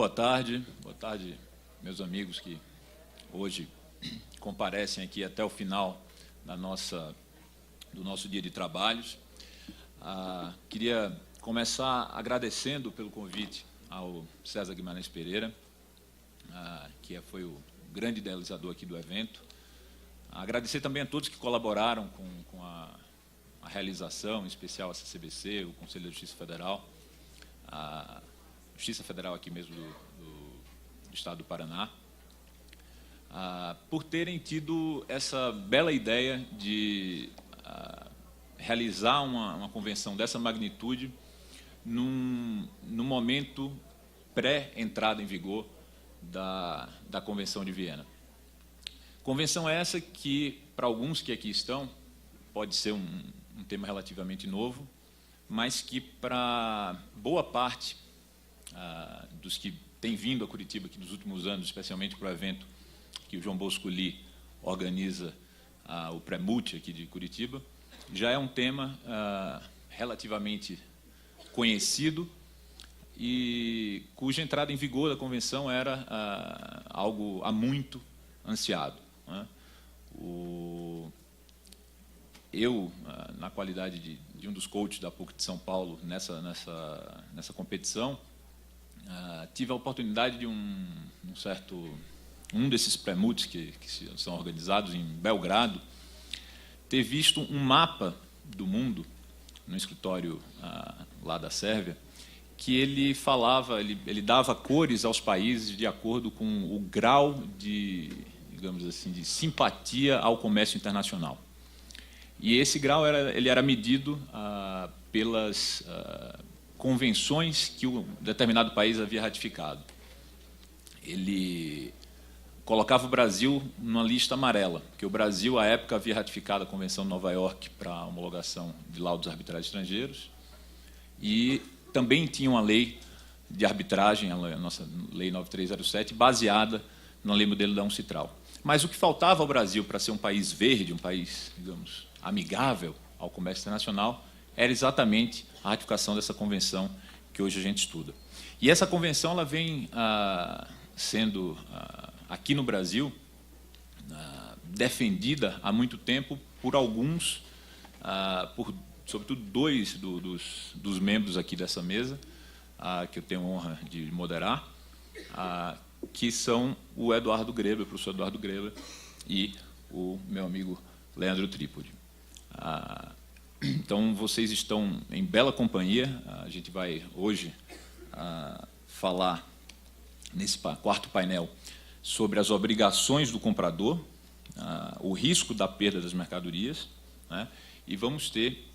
Boa tarde, meus amigos que hoje comparecem aqui até o final do nosso dia de trabalhos. Queria começar agradecendo pelo convite ao César Guimarães Pereira, que foi o grande idealizador aqui do evento. Agradecer também a todos que colaboraram com a realização, em especial a CCBC, o Conselho da Justiça Federal, a Justiça Federal aqui mesmo do Estado do Paraná, por terem tido essa bela ideia de realizar uma convenção dessa magnitude num momento pré-entrada em vigor da Convenção de Viena. Convenção essa que, para alguns que aqui estão, pode ser um tema relativamente novo, mas que, para boa parte dos que têm vindo a Curitiba aqui nos últimos anos, especialmente para o evento que o João Bosco Lee organiza, o Pré-Multi aqui de Curitiba, já é um tema relativamente conhecido e cuja entrada em vigor da convenção era algo há muito ansiado, né? Eu, na qualidade de um dos coaches da PUC de São Paulo nessa competição, tive a oportunidade de um desses pré-multis que são organizados em Belgrado, ter visto um mapa do mundo no escritório lá da Sérvia, que ele dava cores aos países de acordo com o grau digamos assim, de simpatia ao comércio internacional. E esse grau ele era medido pelas convenções que um determinado país havia ratificado. Ele colocava o Brasil numa lista amarela, porque o Brasil, à época, havia ratificado a Convenção de Nova York para a homologação de laudos arbitrais estrangeiros e também tinha uma lei de arbitragem, a nossa Lei 9307, baseada na lei modelo da UNCITRAL. Mas o que faltava ao Brasil para ser um país verde, um país, digamos, amigável ao comércio internacional, era exatamente a ratificação dessa convenção que hoje a gente estuda. E essa convenção ela vem sendo, aqui no Brasil, defendida há muito tempo por alguns, sobretudo dois dos membros aqui dessa mesa, que eu tenho a honra de moderar, que são o Eduardo Grebler, o professor Eduardo Grebler, e o meu amigo Leandro Trípodi. Então, vocês estão em bela companhia. A gente vai, hoje, falar, nesse quarto painel, sobre as obrigações do comprador, o risco da perda das mercadorias, né? E vamos ter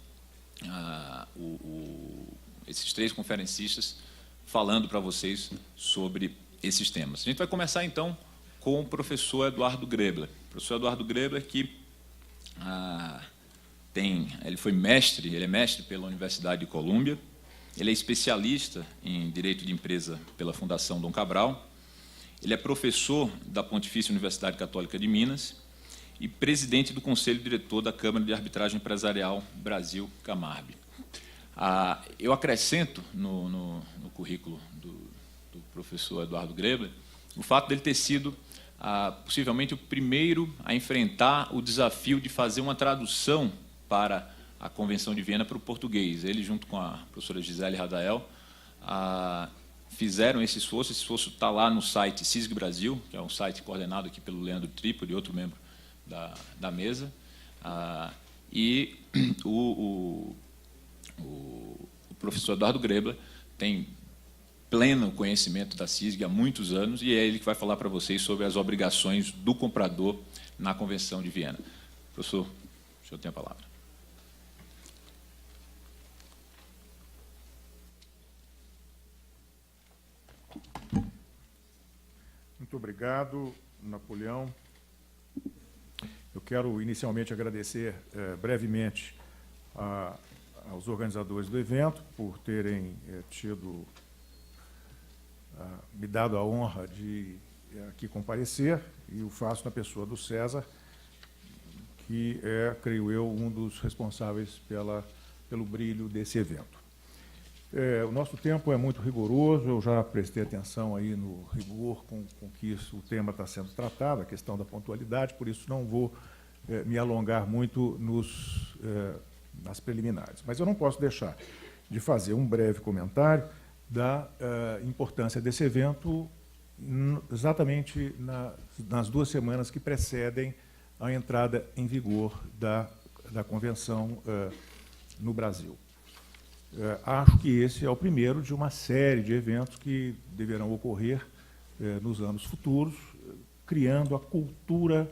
esses três conferencistas falando para vocês sobre esses temas. A gente vai começar, então, com o professor Eduardo Grebler. O professor Eduardo Grebler, que ele é mestre pela Universidade de Colômbia, ele é especialista em Direito de Empresa pela Fundação Dom Cabral, ele é professor da Pontifícia Universidade Católica de Minas e presidente do Conselho Diretor da Câmara de Arbitragem Empresarial Brasil, Camarb. Eu acrescento no currículo do professor Eduardo Grebler o fato dele ter sido possivelmente o primeiro a enfrentar o desafio de fazer uma tradução para a Convenção de Viena para o português. Ele, junto com a professora Gisele Radael, fizeram esse esforço. Esse esforço está lá no site CISG Brasil, que é um site coordenado aqui pelo Leandro Trípodi, outro membro da mesa. E o professor Eduardo Grebler tem pleno conhecimento da CISG há muitos anos, e é ele que vai falar para vocês sobre as obrigações do comprador na Convenção de Viena. Professor, o senhor tem a palavra. Muito obrigado, Napoleão. Eu quero inicialmente agradecer brevemente aos organizadores do evento por terem me dado a honra de aqui comparecer, e o faço na pessoa do César, que é, creio eu, um dos responsáveis pelo brilho desse evento. O nosso tempo é muito rigoroso, eu já prestei atenção aí no rigor com que o tema está sendo tratado, a questão da pontualidade, por isso não vou me alongar muito nas preliminares. Mas eu não posso deixar de fazer um breve comentário da importância desse evento exatamente nas 2 semanas que precedem a entrada em vigor da Convenção no Brasil. Acho que esse é o primeiro de uma série de eventos que deverão ocorrer nos anos futuros, criando a cultura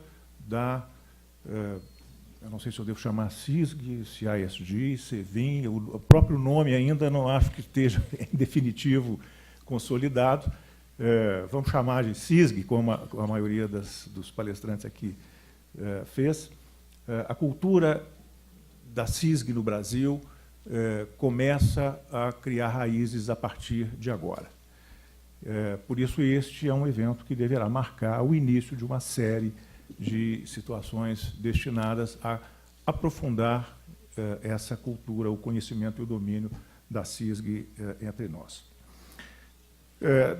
eu não sei se eu devo chamar CISG, CISG, CEVIM, o próprio nome ainda não acho que esteja em definitivo consolidado. Vamos chamar de CISG, como a maioria dos palestrantes aqui fez. A cultura da CISG no Brasil começa a criar raízes a partir de agora. Por isso, este é um evento que deverá marcar o início de uma série de situações destinadas a aprofundar essa cultura, o conhecimento e o domínio da CISG entre nós.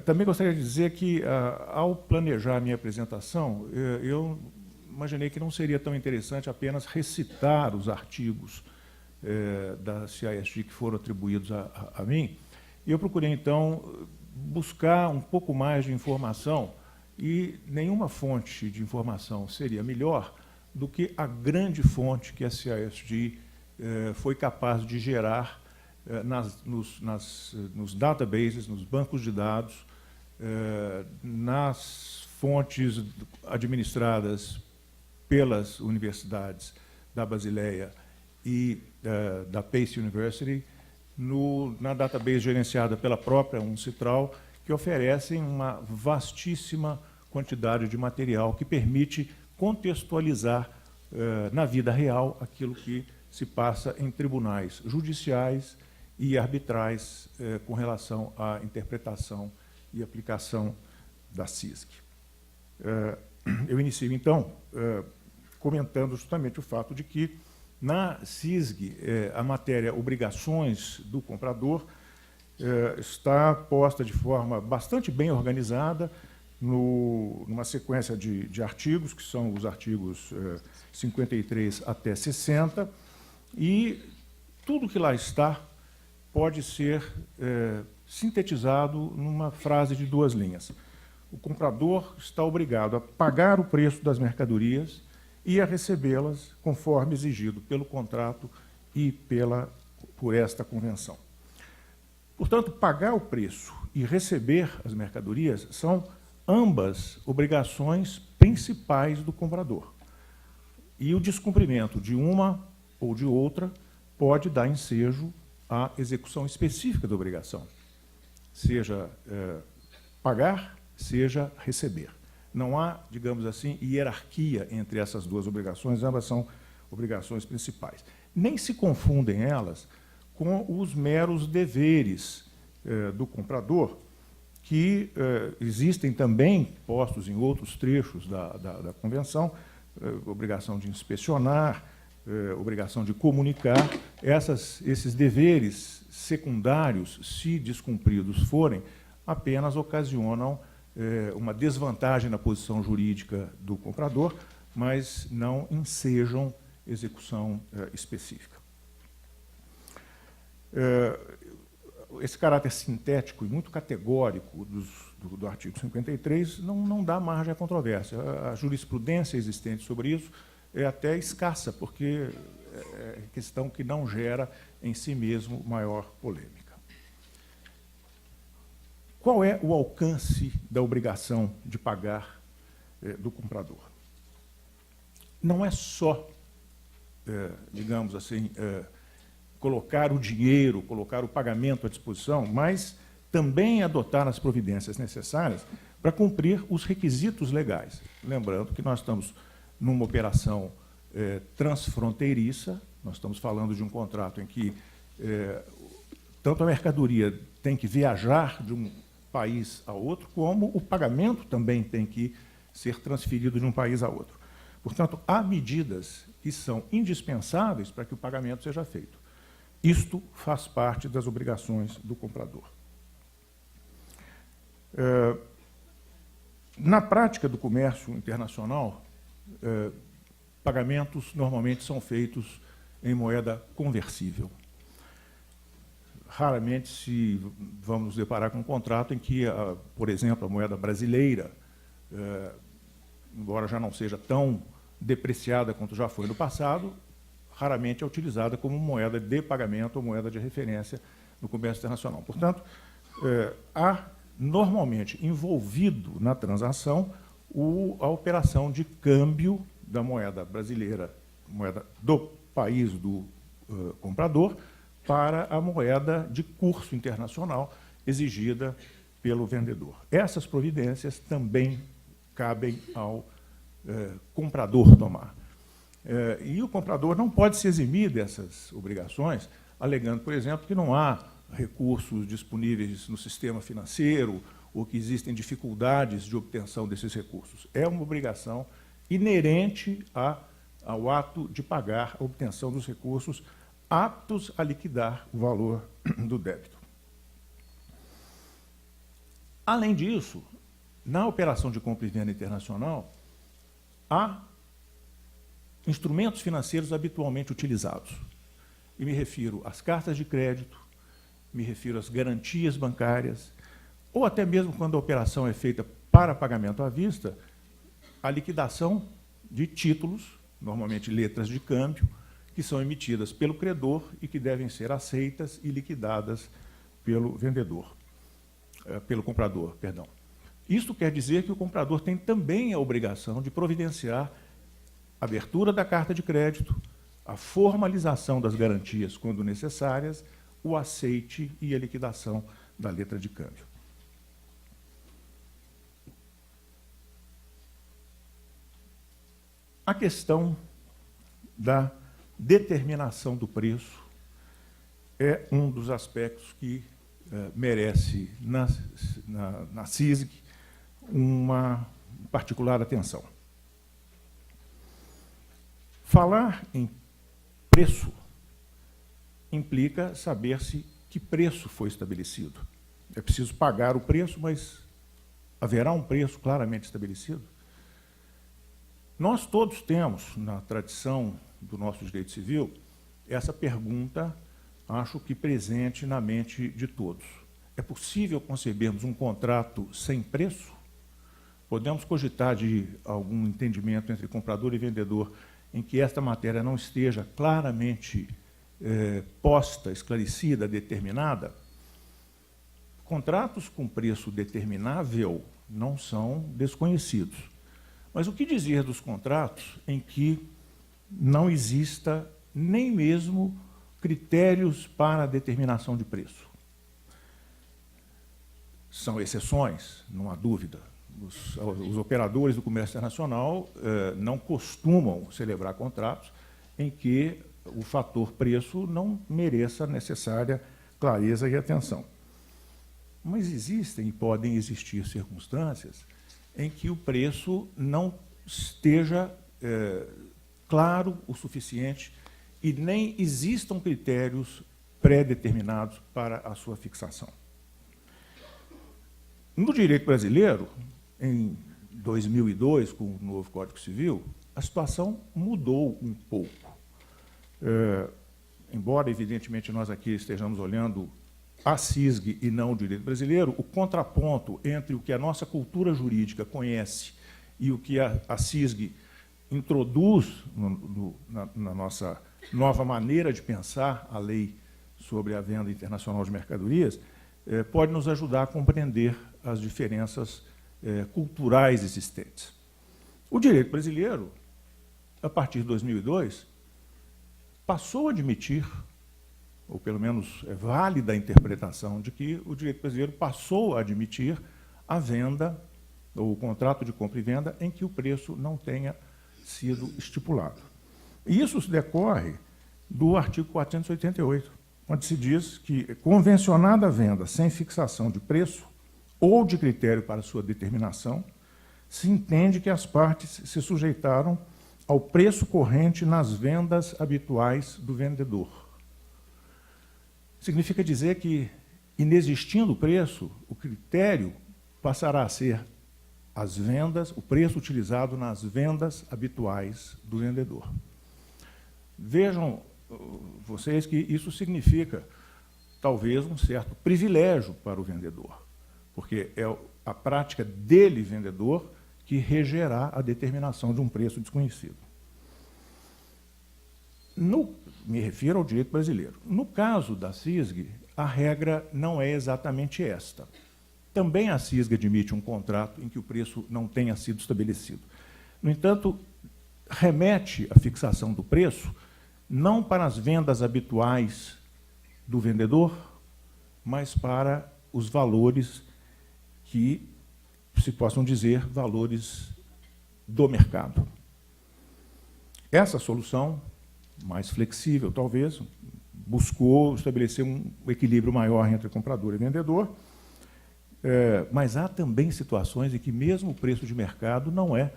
Também gostaria de dizer que, ao planejar a minha apresentação, eu imaginei que não seria tão interessante apenas recitar os artigos da CISG que foram atribuídos a mim, e eu procurei, então, buscar um pouco mais de informação, e nenhuma fonte de informação seria melhor do que a grande fonte que a CISG foi capaz de gerar nos databases, nos bancos de dados, nas fontes administradas pelas universidades da Basileia e da Pace University, na database gerenciada pela própria Uncitral, que oferecem uma vastíssima quantidade de material que permite contextualizar na vida real aquilo que se passa em tribunais judiciais e arbitrais com relação à interpretação e aplicação da CISG. Eu inicio, então, comentando justamente o fato de que, na CISG, a matéria obrigações do comprador está posta de forma bastante bem organizada numa sequência de artigos, que são os artigos 53 até 60, e tudo que lá está pode ser sintetizado numa frase de 2 linhas. O comprador está obrigado a pagar o preço das mercadorias e a recebê-las conforme exigido pelo contrato e por esta convenção. Portanto, pagar o preço e receber as mercadorias são ambas obrigações principais do comprador. E o descumprimento de uma ou de outra pode dar ensejo à execução específica da obrigação, seja pagar, seja receber. Não há, digamos assim, hierarquia entre essas 2 obrigações, ambas são obrigações principais. Nem se confundem elas com os meros deveres do comprador, que existem também postos em outros trechos da Convenção, obrigação de inspecionar, obrigação de comunicar. Esses deveres secundários, se descumpridos forem, apenas ocasionam uma desvantagem na posição jurídica do comprador, mas não ensejam execução específica. Esse caráter sintético e muito categórico do artigo 53 não dá margem à controvérsia. A jurisprudência existente sobre isso é até escassa, porque é questão que não gera em si mesmo maior polêmica. Qual é o alcance da obrigação de pagar do comprador? Não é só, digamos assim, colocar o dinheiro, colocar o pagamento à disposição, mas também adotar as providências necessárias para cumprir os requisitos legais. Lembrando que nós estamos numa operação transfronteiriça, nós estamos falando de um contrato em que tanto a mercadoria tem que viajar de um país a outro, como o pagamento também tem que ser transferido de um país a outro. Portanto, há medidas que são indispensáveis para que o pagamento seja feito. Isto faz parte das obrigações do comprador. Na prática do comércio internacional, pagamentos normalmente são feitos em moeda conversível. Raramente se vamos nos deparar com um contrato em que, por exemplo, a moeda brasileira, embora já não seja tão depreciada quanto já foi no passado, raramente é utilizada como moeda de pagamento ou moeda de referência no comércio internacional. Portanto, há normalmente envolvido na transação a operação de câmbio da moeda brasileira, moeda do país do comprador, para a moeda de curso internacional exigida pelo vendedor. Essas providências também cabem ao comprador tomar. E o comprador não pode se eximir dessas obrigações, alegando, por exemplo, que não há recursos disponíveis no sistema financeiro ou que existem dificuldades de obtenção desses recursos. É uma obrigação inerente ao ato de pagar a obtenção dos recursos aptos a liquidar o valor do débito. Além disso, na operação de compra e venda internacional, há instrumentos financeiros habitualmente utilizados. E me refiro às cartas de crédito, me refiro às garantias bancárias, ou até mesmo quando a operação é feita para pagamento à vista, a liquidação de títulos, normalmente letras de câmbio, que são emitidas pelo credor e que devem ser aceitas e liquidadas pelo vendedor, pelo comprador, perdão. Isto quer dizer que o comprador tem também a obrigação de providenciar a abertura da carta de crédito, a formalização das garantias quando necessárias, o aceite e a liquidação da letra de câmbio. A questão da determinação do preço é um dos aspectos que merece, na CISG, uma particular atenção. Falar em preço implica saber-se que preço foi estabelecido. É preciso pagar o preço, mas haverá um preço claramente estabelecido? Nós todos temos, na tradição do nosso direito civil, essa pergunta, acho que presente na mente de todos. É possível concebermos um contrato sem preço? Podemos cogitar de algum entendimento entre comprador e vendedor em que esta matéria não esteja claramente posta, esclarecida, determinada? Contratos com preço determinável não são desconhecidos. Mas o que dizer dos contratos em que não exista nem mesmo critérios para a determinação de preço? São exceções, não há dúvida. Os operadores do comércio internacional não costumam celebrar contratos em que o fator preço não mereça a necessária clareza e atenção. Mas existem e podem existir circunstâncias em que o preço não esteja claro o suficiente e nem existam critérios pré-determinados para a sua fixação. No direito brasileiro, em 2002, com o novo Código Civil, a situação mudou um pouco. Embora, evidentemente, nós aqui estejamos olhando a CISG e não o direito brasileiro, o contraponto entre o que a nossa cultura jurídica conhece e o que a CISG introduz na nossa nova maneira de pensar a lei sobre a venda internacional de mercadorias, pode nos ajudar a compreender as diferenças culturais existentes. O direito brasileiro, a partir de 2002, passou a admitir, ou pelo menos é válida a interpretação de que o direito brasileiro passou a admitir a venda, ou o contrato de compra e venda, em que o preço não tenha sido estipulado. E isso se decorre do artigo 488, onde se diz que, convencionada a venda sem fixação de preço ou de critério para sua determinação, se entende que as partes se sujeitaram ao preço corrente nas vendas habituais do vendedor. significa dizer que, inexistindo o preço, o critério passará a ser as vendas, o preço utilizado nas vendas habituais do vendedor. Vejam vocês que isso significa, talvez, um certo privilégio para o vendedor, porque é a prática dele, vendedor, que regerá a determinação de um preço desconhecido. Me refiro ao direito brasileiro. No caso da CISG, a regra não é exatamente esta. Também a CISG admite um contrato em que o preço não tenha sido estabelecido. No entanto, remete a fixação do preço não para as vendas habituais do vendedor, mas para os valores que se possam dizer valores do mercado. Essa solução, mais flexível talvez, buscou estabelecer um equilíbrio maior entre comprador e vendedor, mas há também situações em que mesmo o preço de mercado não é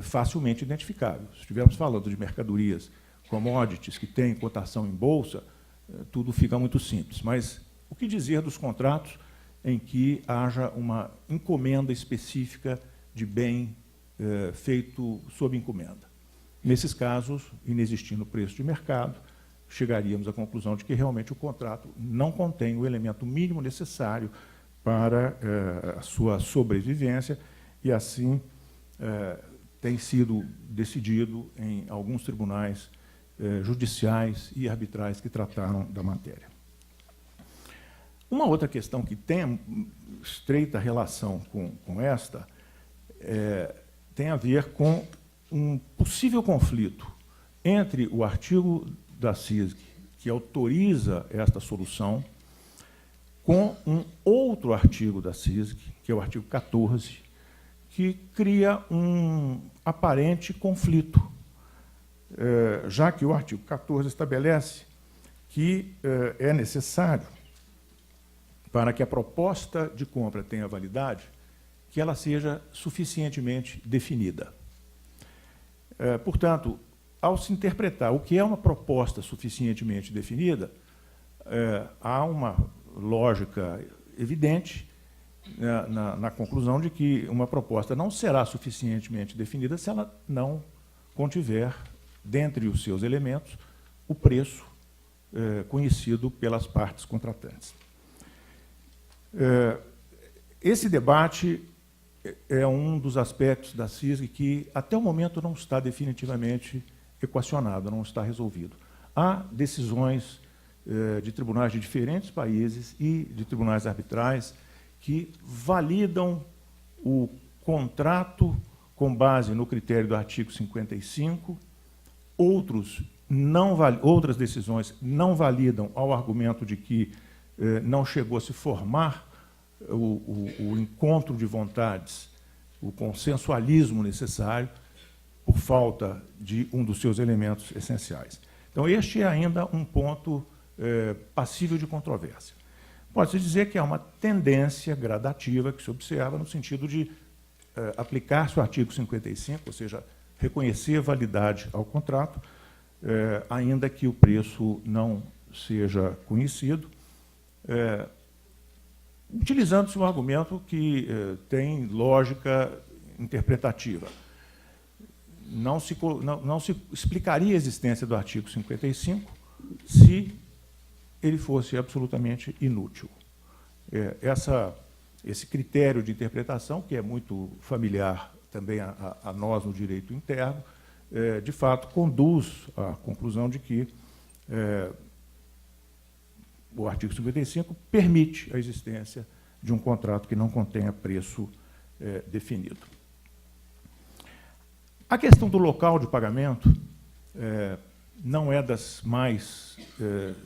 facilmente identificável. Se estivermos falando de mercadorias, commodities, que têm cotação em bolsa, tudo fica muito simples. Mas o que dizer dos contratos em que haja uma encomenda específica de bem feito sob encomenda? Nesses casos, inexistindo preço de mercado, chegaríamos à conclusão de que realmente o contrato não contém o elemento mínimo necessário para a sua sobrevivência, e assim tem sido decidido em alguns tribunais judiciais e arbitrais que trataram da matéria. Uma outra questão que tem estreita relação com esta tem a ver com um possível conflito entre o artigo da CISG, que autoriza esta solução, com um outro artigo da CISG, que é o artigo 14, que cria um aparente conflito, já que o artigo 14 estabelece que é necessário, para que a proposta de compra tenha validade, que ela seja suficientemente definida. Portanto, ao se interpretar o que é uma proposta suficientemente definida, há uma lógica evidente na conclusão de que uma proposta não será suficientemente definida se ela não contiver, dentre os seus elementos, o preço conhecido pelas partes contratantes. Esse debate é um dos aspectos da CISG que, até o momento, não está definitivamente equacionado, não está resolvido. Há decisões de tribunais de diferentes países e de tribunais arbitrais que validam o contrato com base no critério do artigo 55, outras decisões não validam ao argumento de que não chegou a se formar o encontro de vontades, o consensualismo necessário, por falta de um dos seus elementos essenciais. Então, este é ainda um ponto passível de controvérsia. Pode-se dizer que há uma tendência gradativa que se observa no sentido de aplicar-se o artigo 55, ou seja, reconhecer validade ao contrato, ainda que o preço não seja conhecido, utilizando-se um argumento que tem lógica interpretativa. Não se explicaria a existência do artigo 55 se ele fosse absolutamente inútil. Esse critério de interpretação, que é muito familiar também a nós no direito interno, de fato, conduz à conclusão de que o artigo 55 permite a existência de um contrato que não contenha preço definido. A questão do local de pagamento não é das mais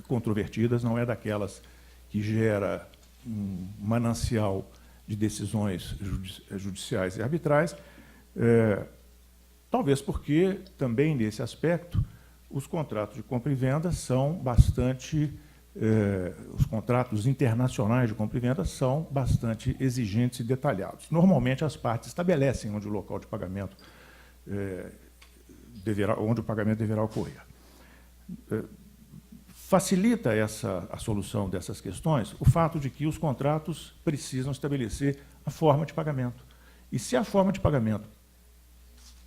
controvertidas, não é daquelas que gera um manancial de decisões judiciais e arbitrais, talvez porque, também nesse aspecto, os contratos de compra e venda são bastante... os contratos internacionais de compra e venda são bastante exigentes e detalhados. Normalmente, as partes estabelecem onde o local de pagamento onde o pagamento deverá ocorrer. Facilita a solução dessas questões o fato de que os contratos precisam estabelecer a forma de pagamento. E se a forma de pagamento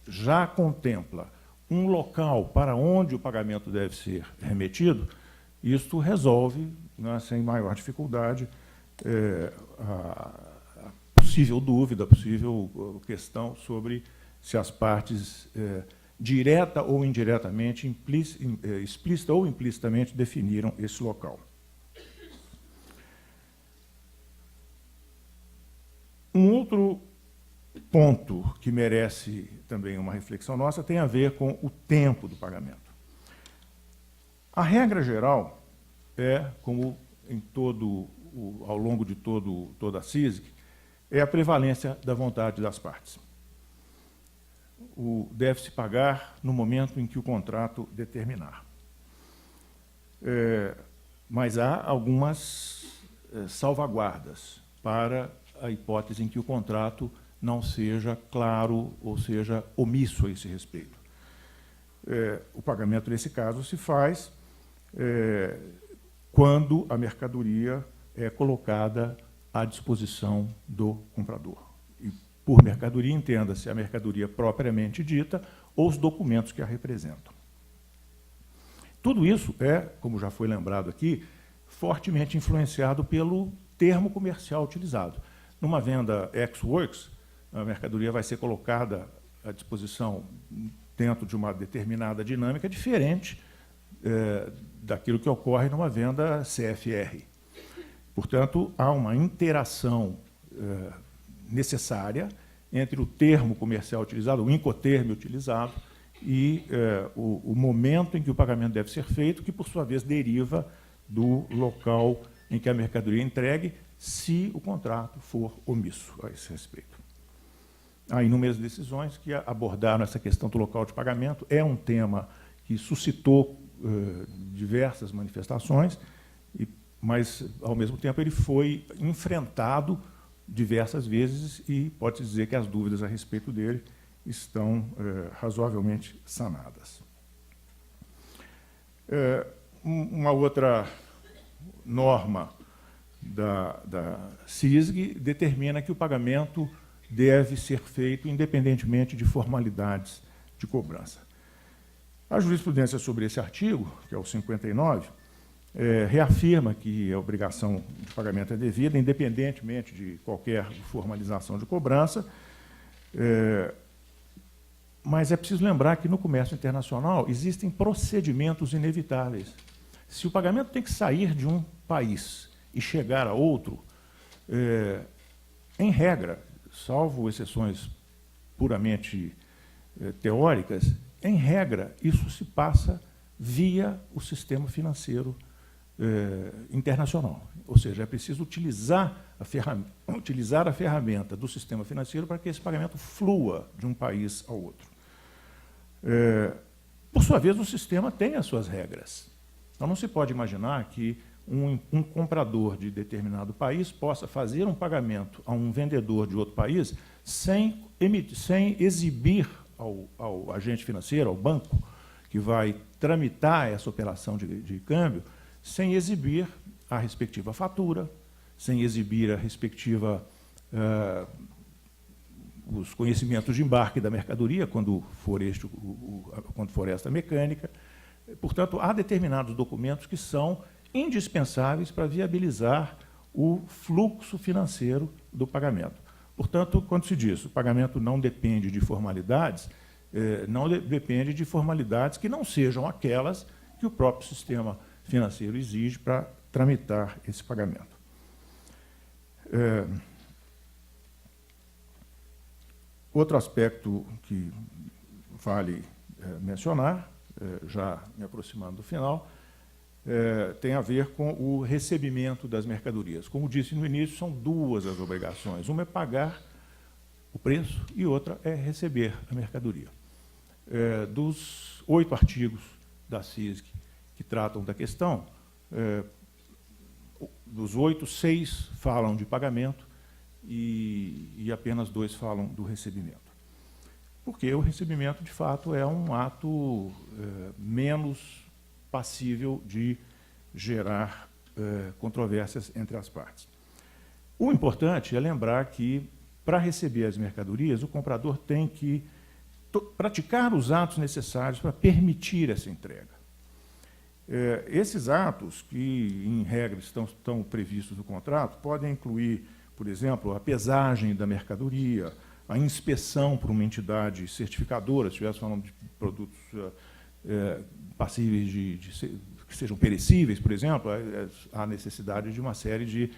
já contempla um local para onde o pagamento deve ser remetido, isto resolve, né, sem maior dificuldade, a possível dúvida, a possível questão sobre se as partes, direta ou indiretamente, explícita ou implicitamente, definiram esse local. Um outro ponto que merece também uma reflexão nossa tem a ver com o tempo do pagamento. A regra geral é, como ao longo de toda a CISG, é a prevalência da vontade das partes. Deve-se pagar no momento em que o contrato determinar. Mas há algumas salvaguardas para a hipótese em que o contrato não seja claro ou seja omisso a esse respeito. O pagamento, nesse caso, se faz quando a mercadoria é colocada à disposição do comprador. E, por mercadoria, entenda-se a mercadoria propriamente dita ou os documentos que a representam. Tudo isso é, como já foi lembrado aqui, fortemente influenciado pelo termo comercial utilizado. Numa venda ex-works, a mercadoria vai ser colocada à disposição dentro de uma determinada dinâmica diferente daquilo que ocorre numa venda CFR. Portanto, há uma interação necessária entre o termo comercial utilizado, o incotermo utilizado, e o momento em que o pagamento deve ser feito, que, por sua vez, deriva do local em que a mercadoria é entregue, se o contrato for omisso a esse respeito. Há inúmeras decisões que abordaram essa questão do local de pagamento. É um tema que suscitou diversas manifestações, mas, ao mesmo tempo, ele foi enfrentado diversas vezes e pode-se dizer que as dúvidas a respeito dele estão razoavelmente sanadas. Uma outra norma da CISG determina que o pagamento deve ser feito independentemente de formalidades de cobrança. A jurisprudência sobre esse artigo, que é o 59, reafirma que a obrigação de pagamento é devida, independentemente de qualquer formalização de cobrança, mas é preciso lembrar que no comércio internacional existem procedimentos inevitáveis. Se o pagamento tem que sair de um país e chegar a outro, em regra, salvo exceções puramente teóricas, em regra, isso se passa via o sistema financeiro internacional. Ou seja, é preciso utilizar a ferramenta do sistema financeiro para que esse pagamento flua de um país ao outro. Por sua vez, o sistema tem as suas regras. Então, não se pode imaginar que um comprador de determinado país possa fazer um pagamento a um vendedor de outro país sem exibir ao agente financeiro, ao banco, que vai tramitar essa operação de câmbio, sem exibir a respectiva fatura, sem exibir a respectiva os conhecimentos de embarque da mercadoria, quando for esta mecânica. Portanto, há determinados documentos que são indispensáveis para viabilizar o fluxo financeiro do pagamento. Portanto, quando se diz o pagamento não depende de formalidades, não depende de formalidades que não sejam aquelas que o próprio sistema financeiro exige para tramitar esse pagamento. Outro aspecto que vale mencionar, já me aproximando do final, tem a ver com o recebimento das mercadorias. Como disse no início, são duas as obrigações. Uma é pagar o preço e outra é receber a mercadoria. Dos 8 artigos da CISG que tratam da questão, dos 8, 6 falam de pagamento e apenas 2 falam do recebimento. Porque o recebimento, de fato, é um ato menos passível de gerar controvérsias entre as partes. O importante é lembrar que, para receber as mercadorias, o comprador tem que praticar os atos necessários para permitir essa entrega. Esses atos, que, em regra, estão previstos no contrato, podem incluir, por exemplo, a pesagem da mercadoria, a inspeção por uma entidade certificadora, se estivermos falando de produtos passíveis que sejam perecíveis, por exemplo, há necessidade de uma série de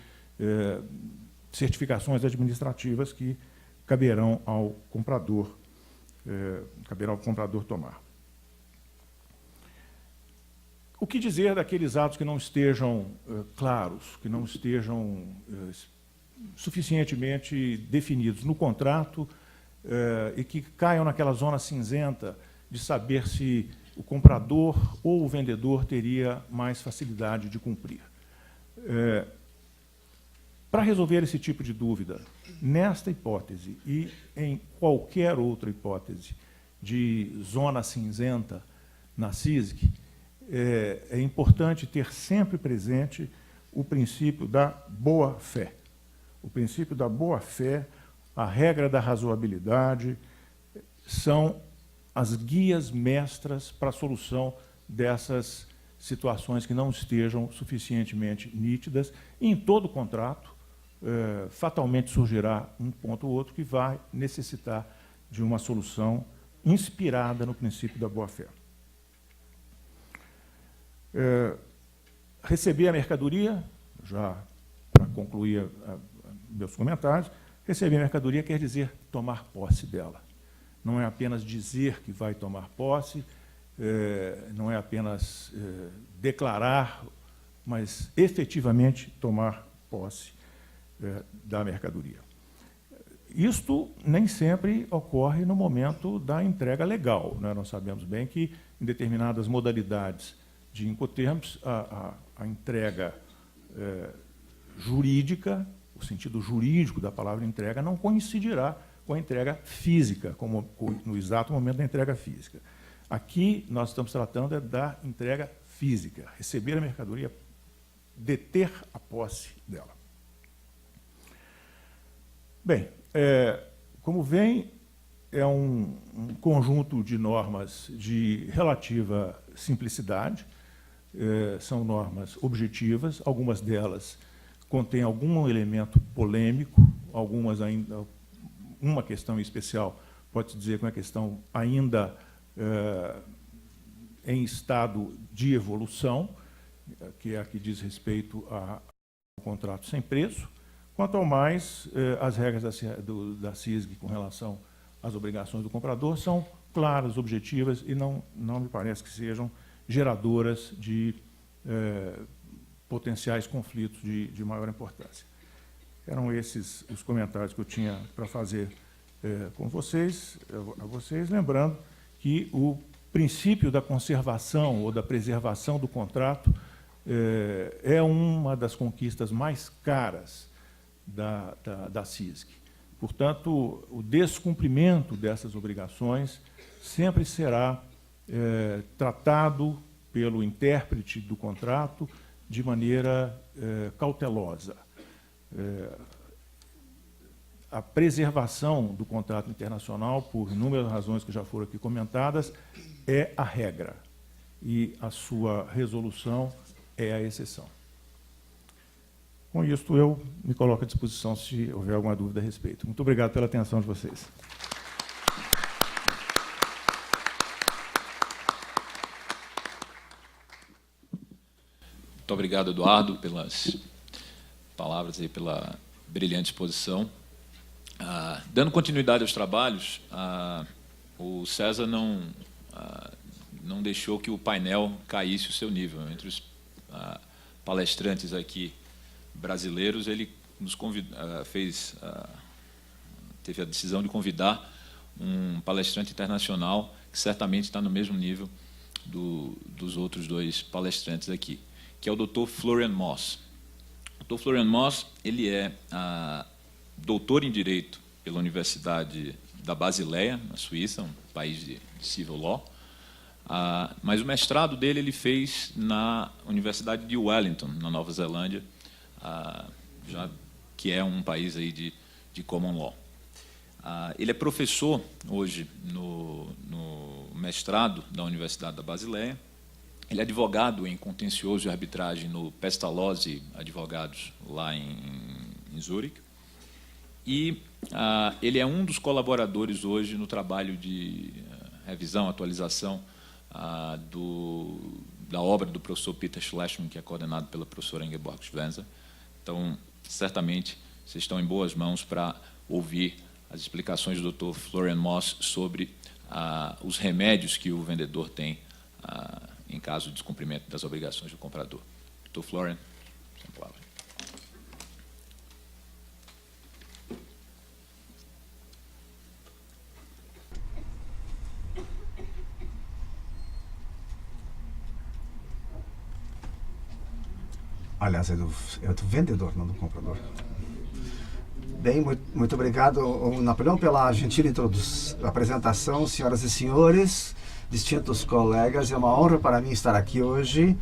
certificações administrativas que caberão ao comprador tomar. O que dizer daqueles atos que não estejam claros, que não estejam suficientemente definidos no contrato e que caiam naquela zona cinzenta de saber se o comprador ou o vendedor teria mais facilidade de cumprir? Para resolver esse tipo de dúvida, nesta hipótese e em qualquer outra hipótese de zona cinzenta na CISG, é importante ter sempre presente o princípio da boa-fé. O princípio da boa-fé, a regra da razoabilidade, são as guias mestras para a solução dessas situações que não estejam suficientemente nítidas. E em todo contrato, fatalmente surgirá um ponto ou outro que vai necessitar de uma solução inspirada no princípio da boa-fé. Receber a mercadoria, já para concluir meus comentários, receber a mercadoria quer dizer tomar posse dela. Não é apenas dizer que vai tomar posse, não é apenas declarar, mas efetivamente tomar posse da mercadoria. Isto nem sempre ocorre no momento da entrega legal, né? Nós sabemos bem que, em determinadas modalidades de Incoterms, a entrega jurídica, o sentido jurídico da palavra entrega, não coincidirá com a entrega física, como no exato momento da entrega física. Aqui, nós estamos tratando da entrega física, receber a mercadoria, deter a posse dela. Bem, como vem, é um conjunto de normas de relativa simplicidade, são normas objetivas, algumas delas contêm algum elemento polêmico, algumas ainda, uma questão em especial, pode-se dizer que é uma questão ainda em estado de evolução, que é a que diz respeito ao contrato sem preço. Quanto ao mais, as regras da CISG com relação às obrigações do comprador são claras, objetivas e não me parece que sejam geradoras de potenciais conflitos de maior importância. Eram esses os comentários que eu tinha para fazer com vocês, a vocês, lembrando que o princípio da conservação ou da preservação do contrato é uma das conquistas mais caras da CISG. Portanto, o descumprimento dessas obrigações sempre será tratado pelo intérprete do contrato de maneira cautelosa. A preservação do contrato internacional, por inúmeras razões que já foram aqui comentadas, é a regra, e a sua resolução é a exceção. Com isto, eu me coloco à disposição se houver alguma dúvida a respeito. Muito obrigado pela atenção de vocês. Muito obrigado, Eduardo, pelas palavras e pela brilhante exposição. Dando continuidade aos trabalhos, o César não deixou que o painel caísse o seu nível. Entre os palestrantes aqui brasileiros, ele nos teve a decisão de convidar um palestrante internacional que certamente está no mesmo nível dos outros dois palestrantes aqui, que é o Dr. Florian Moss. O Dr. Florian Moss, ele é doutor em Direito pela Universidade da Basileia, na Suíça, um país de civil law. Mas o mestrado dele ele fez na Universidade de Wellington, na Nova Zelândia, que é um país aí de common law. Ele é professor hoje no mestrado da Universidade da Basileia. Ele é advogado em contencioso e arbitragem no Pestalozzi Advogados, lá em Zurique. E ele é um dos colaboradores hoje no trabalho de revisão, atualização da obra do professor Peter Schlesman, que é coordenado pela professora Ingeborg Schwenzer. Então, certamente, vocês estão em boas mãos para ouvir as explicações do Dr. Florian Moss sobre os remédios que o vendedor tem em caso de descumprimento das obrigações do comprador. Dr. Florian, sem palavras. Aliás, é do vendedor, não do comprador. Bem, muito obrigado, Napoleão, pela gentil apresentação, senhoras e senhores, distintos colegas. É uma honra para mim estar aqui hoje.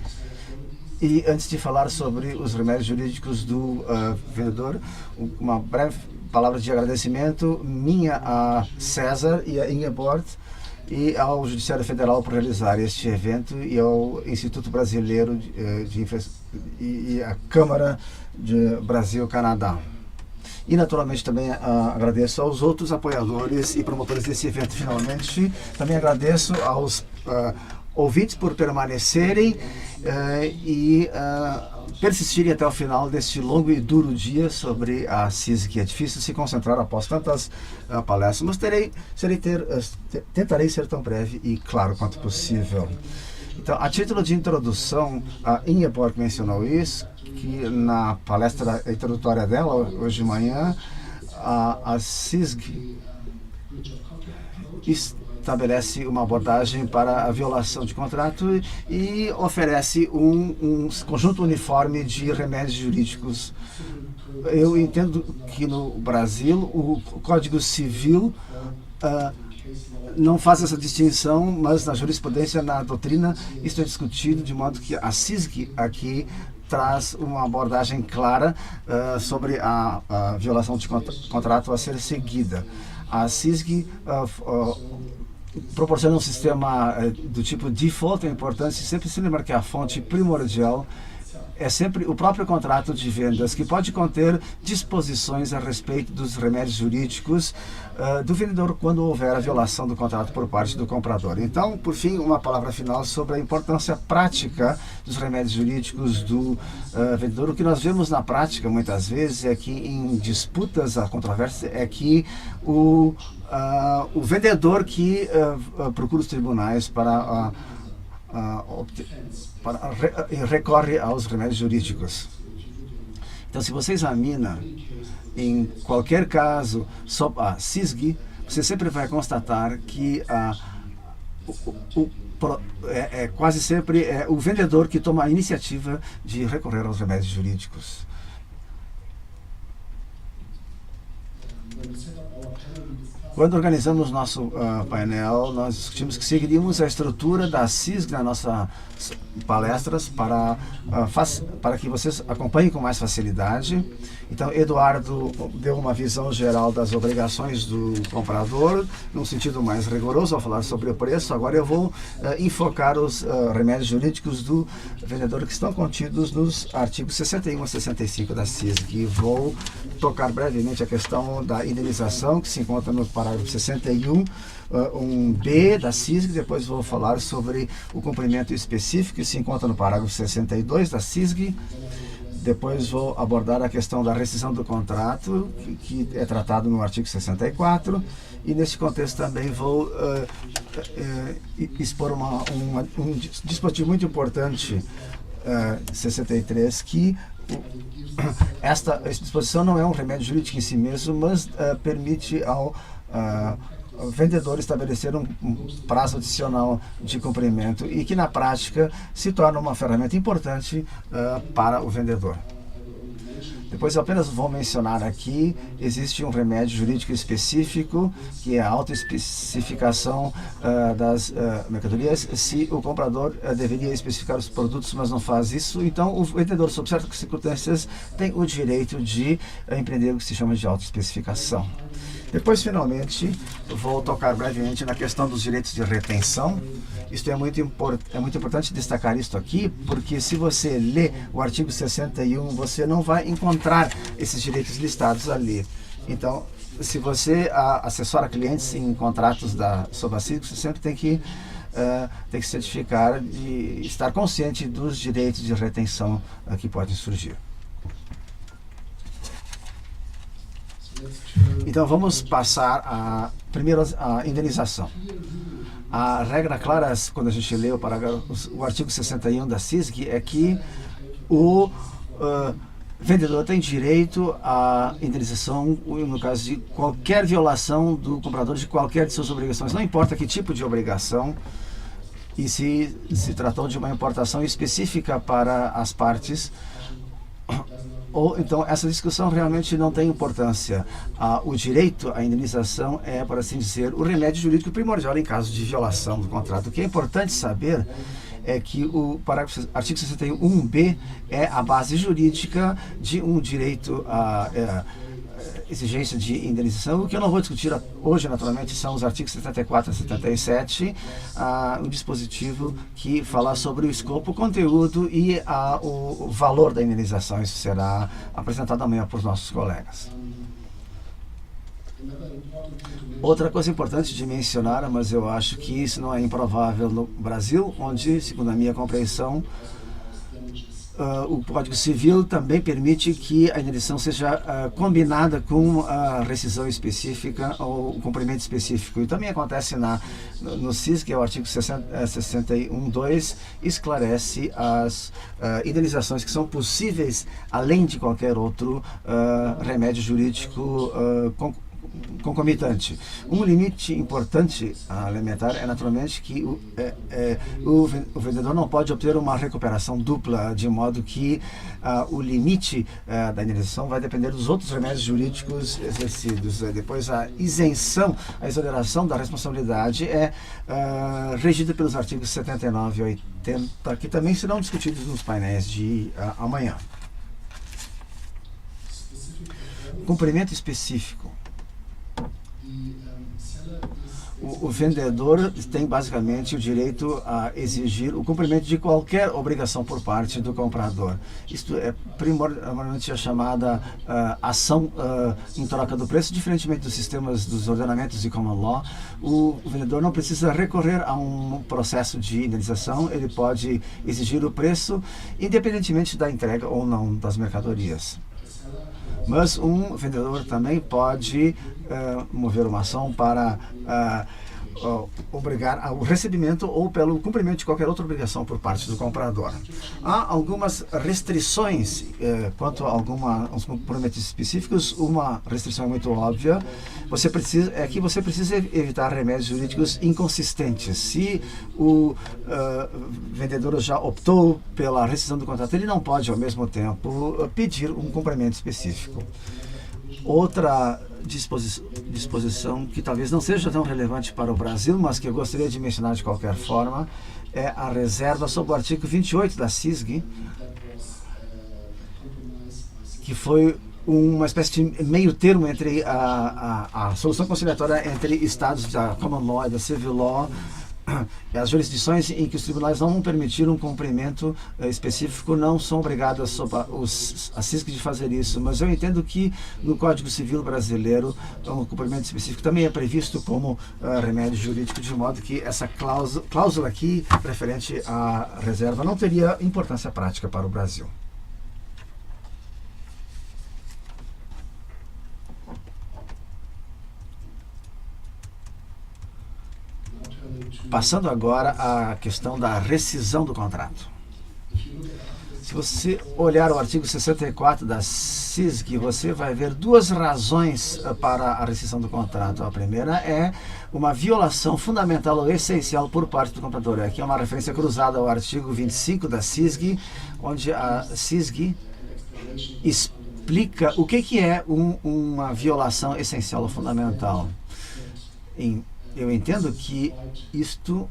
E antes de falar sobre os remédios jurídicos do vendedor, uma breve palavra de agradecimento minha a César e a Ingeborg e ao Judiciário Federal por realizar este evento e ao Instituto Brasileiro e a Câmara de Brasil-Canadá. E, naturalmente, também agradeço aos outros apoiadores e promotores desse evento. Finalmente, também agradeço aos ouvintes por permanecerem e persistirem até o final deste longo e duro dia sobre a CISG. É difícil se concentrar após tantas palestras, mas tentarei ser tão breve e claro quanto possível. Então, a título de introdução, a Ingeborg mencionou isso, que na palestra introdutória dela, hoje de manhã, a CISG estabelece uma abordagem para a violação de contrato e oferece um conjunto uniforme de remédios jurídicos. Eu entendo que no Brasil o Código Civil não faz essa distinção, mas na jurisprudência, na doutrina, isso é discutido, de modo que a CISG aqui traz uma abordagem clara sobre a violação de contrato a ser seguida. A CISG proporciona um sistema do tipo default. É importante sempre se lembrar que a fonte primordial é sempre o próprio contrato de vendas, que pode conter disposições a respeito dos remédios jurídicos do vendedor quando houver a violação do contrato por parte do comprador. Então, por fim, uma palavra final sobre a importância prática dos remédios jurídicos do vendedor. O que nós vemos na prática, muitas vezes, é que em disputas, a controvérsia é que o vendedor que procura os tribunais recorre aos remédios jurídicos. Então, se você examina em qualquer caso sobre a CISG, você sempre vai constatar que quase sempre é o vendedor que toma a iniciativa de recorrer aos remédios jurídicos. Quando organizamos nosso painel, nós discutimos que seguiríamos a estrutura da CISG nas nossas palestras para que vocês acompanhem com mais facilidade. Então, Eduardo deu uma visão geral das obrigações do comprador, num sentido mais rigoroso, ao falar sobre o preço. Agora eu vou enfocar os remédios jurídicos do vendedor que estão contidos nos artigos 61 a 65 da CISG. E vou tocar brevemente a questão da indenização, que se encontra no parágrafo 61, um B da CISG. Depois vou falar sobre o cumprimento específico, que se encontra no parágrafo 62 da CISG. Depois vou abordar a questão da rescisão do contrato, que é tratado no artigo 64. E nesse contexto também vou expor um dispositivo muito importante, 63, que esta disposição não é um remédio jurídico em si mesmo, mas permite ao vendedor estabelecer um prazo adicional de cumprimento e que na prática se torna uma ferramenta importante para o vendedor. Depois eu apenas vou mencionar aqui, existe um remédio jurídico específico, que é a autoespecificação das mercadorias. Se o comprador deveria especificar os produtos, mas não faz isso, então o vendedor, sob certas circunstâncias, tem o direito de empreender o que se chama de autoespecificação. Depois, finalmente, eu vou tocar brevemente na questão dos direitos de retenção. Isto é muito importante destacar isso aqui, porque se você lê o artigo 61, você não vai encontrar esses direitos listados ali. Então, se você assessora clientes em contratos sob a CISG, você sempre tem que certificar de estar consciente dos direitos de retenção que podem surgir. Então, vamos passar primeiro a indenização. A regra clara, quando a gente lê o artigo 61 da CISG, é que o vendedor tem direito à indenização no caso de qualquer violação do comprador de qualquer de suas obrigações. Não importa que tipo de obrigação, e se tratou de uma importação específica para as partes, ou então essa discussão realmente não tem importância. O direito à indenização é, por assim dizer, o remédio jurídico primordial em caso de violação do contrato. O que é importante saber é que o artigo 61b é a base jurídica de um direito à exigência de indenização. O que eu não vou discutir hoje, naturalmente, são os artigos 74 e 77, o dispositivo que fala sobre o escopo, o conteúdo e o valor da indenização. Isso será apresentado amanhã por nossos colegas. Outra coisa importante de mencionar, mas eu acho que isso não é improvável no Brasil, onde, segundo a minha compreensão, o Código Civil também permite que a indenização seja combinada com a rescisão específica ou o cumprimento específico. E também acontece no CIS, que é o artigo 61.2, esclarece as indenizações que são possíveis além de qualquer outro remédio jurídico concomitante. Um limite importante a alimentar é naturalmente que o vendedor não pode obter uma recuperação dupla, de modo que o limite da indenização vai depender dos outros remédios jurídicos exercidos. Depois, a isenção, a exoneração da responsabilidade é regida pelos artigos 79 e 80, que também serão discutidos nos painéis de amanhã. Cumprimento específico. O vendedor tem basicamente o direito a exigir o cumprimento de qualquer obrigação por parte do comprador. Isto é primordialmente a chamada ação em troca do preço. Diferentemente dos sistemas dos ordenamentos de common law, o vendedor não precisa recorrer a um processo de indenização. Ele pode exigir o preço independentemente da entrega ou não das mercadorias. Mas um vendedor também pode mover uma ação para obrigar ao recebimento ou pelo cumprimento de qualquer outra obrigação por parte do comprador. Há algumas restrições quanto a alguns compromissos específicos. Uma restrição muito óbvia, você precisa evitar remédios jurídicos inconsistentes. Se o vendedor já optou pela rescisão do contrato, ele não pode ao mesmo tempo pedir um cumprimento específico. Outra disposição que talvez não seja tão relevante para o Brasil, mas que eu gostaria de mencionar de qualquer forma, é a reserva sobre o artigo 28 da CISG, que foi uma espécie de meio termo entre a solução conciliatória entre estados da common law e da civil law, as jurisdições em que os tribunais não vão permitir um cumprimento específico não são obrigadas a CISG de fazer isso, mas eu entendo que no Código Civil brasileiro um cumprimento específico também é previsto como remédio jurídico, de modo que essa cláusula aqui referente à reserva não teria importância prática para o Brasil. Passando agora à questão da rescisão do contrato. Se você olhar o artigo 64 da CISG, você vai ver duas razões para a rescisão do contrato. A primeira é uma violação fundamental ou essencial por parte do comprador. Aqui é uma referência cruzada ao artigo 25 da CISG, onde a CISG explica o que é uma violação essencial ou fundamental. Eu entendo que isto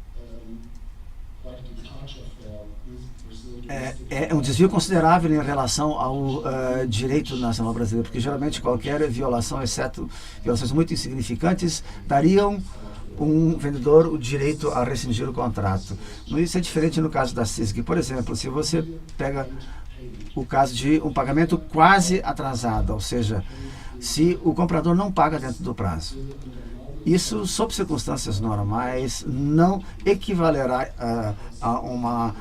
é um desvio considerável em relação ao direito nacional brasileiro, porque geralmente qualquer violação, exceto violações muito insignificantes, dariam um vendedor o direito a rescindir o contrato. Isso é diferente no caso da CISG. Por exemplo, se você pega o caso de um pagamento quase atrasado, ou seja, se o comprador não paga dentro do prazo. Isso, sob circunstâncias normais, não equivalerá a uma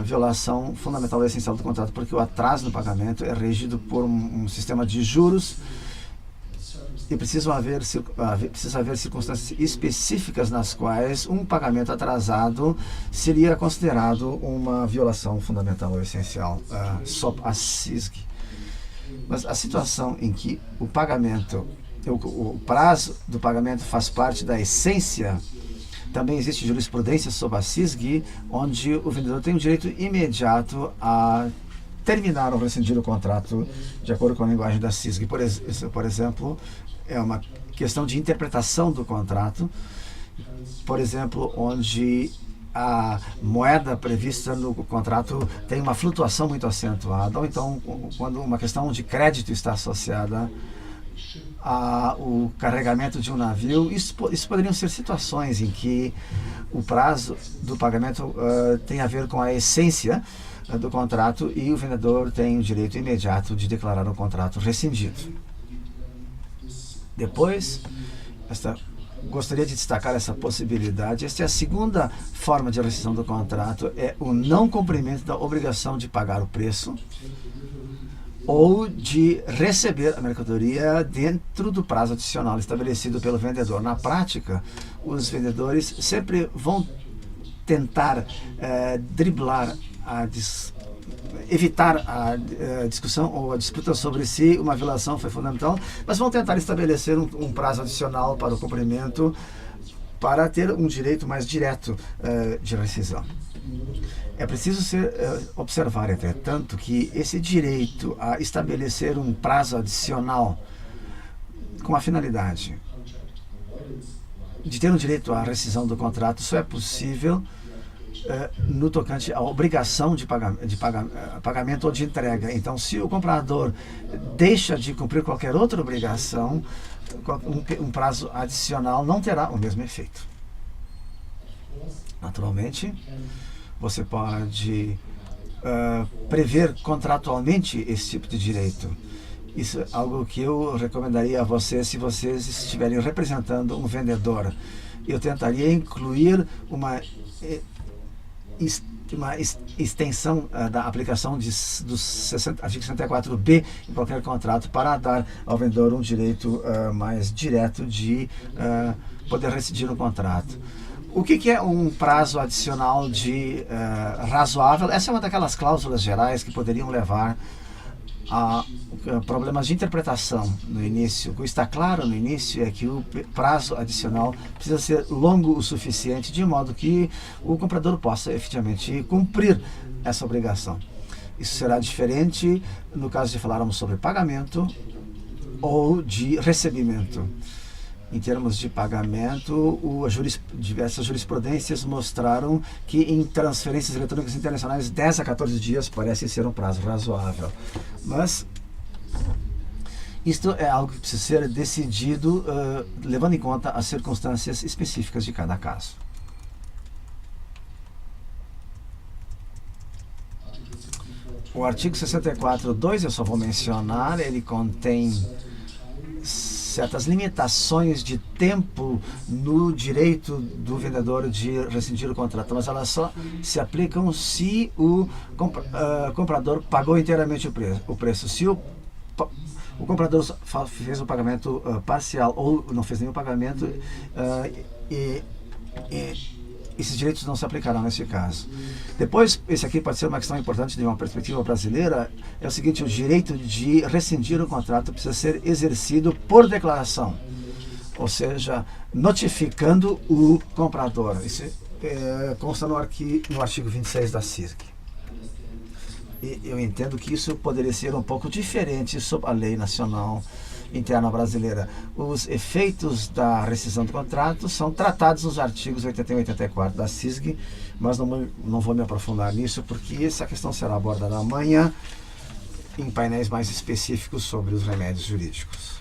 violação fundamental e essencial do contrato, porque o atraso no pagamento é regido por um sistema de juros e precisa haver circunstâncias específicas nas quais um pagamento atrasado seria considerado uma violação fundamental ou essencial, sob a CISG. Mas a situação em que o pagamento, o prazo do pagamento faz parte da essência, também existe jurisprudência sobre a CISG, onde o vendedor tem um direito imediato a terminar ou rescindir o contrato de acordo com a linguagem da CISG. Por exemplo, é uma questão de interpretação do contrato, por exemplo, onde a moeda prevista no contrato tem uma flutuação muito acentuada, ou então quando uma questão de crédito está associada ao carregamento de um navio. Isso poderiam ser situações em que o prazo do pagamento tem a ver com a essência do contrato e o vendedor tem o direito imediato de declarar o contrato rescindido. Depois, gostaria de destacar essa possibilidade. Esta é a segunda forma de rescisão do contrato, é o não cumprimento da obrigação de pagar o preço ou de receber a mercadoria dentro do prazo adicional estabelecido pelo vendedor. Na prática, os vendedores sempre vão tentar driblar evitar a discussão ou a disputa sobre se uma violação foi fundamental, mas vão tentar estabelecer um prazo adicional para o cumprimento para ter um direito mais direto de rescisão. É preciso observar, entretanto, que esse direito a estabelecer um prazo adicional com a finalidade de ter um direito à rescisão do contrato só é possível no tocante à obrigação de pagamento ou de entrega. Então, se o comprador deixa de cumprir qualquer outra obrigação, um prazo adicional não terá o mesmo efeito. Naturalmente, você pode prever contratualmente esse tipo de direito. Isso é algo que eu recomendaria a vocês se vocês estiverem representando um vendedor. Eu tentaria incluir uma extensão da aplicação do artigo 64B em qualquer contrato para dar ao vendedor um direito mais direto de poder rescindir o contrato. O que é um prazo adicional de razoável? Essa é uma daquelas cláusulas gerais que poderiam levar a problemas de interpretação no início. O que está claro no início é que o prazo adicional precisa ser longo o suficiente de modo que o comprador possa efetivamente cumprir essa obrigação. Isso será diferente no caso de falarmos sobre pagamento ou de recebimento. Em termos de pagamento, diversas jurisprudências mostraram que em transferências eletrônicas internacionais 10 a 14 dias parece ser um prazo razoável. Mas isto é algo que precisa ser decidido levando em conta as circunstâncias específicas de cada caso. O artigo 64.2, eu só vou mencionar, ele contém certas limitações de tempo no direito do vendedor de rescindir o contrato, mas elas só se aplicam se o comprador pagou inteiramente o preço. Se o comprador fez um pagamento parcial ou não fez nenhum pagamento, esses direitos não se aplicarão nesse caso. Depois, esse aqui pode ser uma questão importante de uma perspectiva brasileira, é o seguinte: o direito de rescindir o contrato precisa ser exercido por declaração, ou seja, notificando o comprador. Isso consta no artigo 26 da CISG. E eu entendo que isso poderia ser um pouco diferente sob a lei nacional interna brasileira. Os efeitos da rescisão do contrato são tratados nos artigos 81 e 84 da CISG, mas não vou me aprofundar nisso, porque essa questão será abordada amanhã em painéis mais específicos sobre os remédios jurídicos.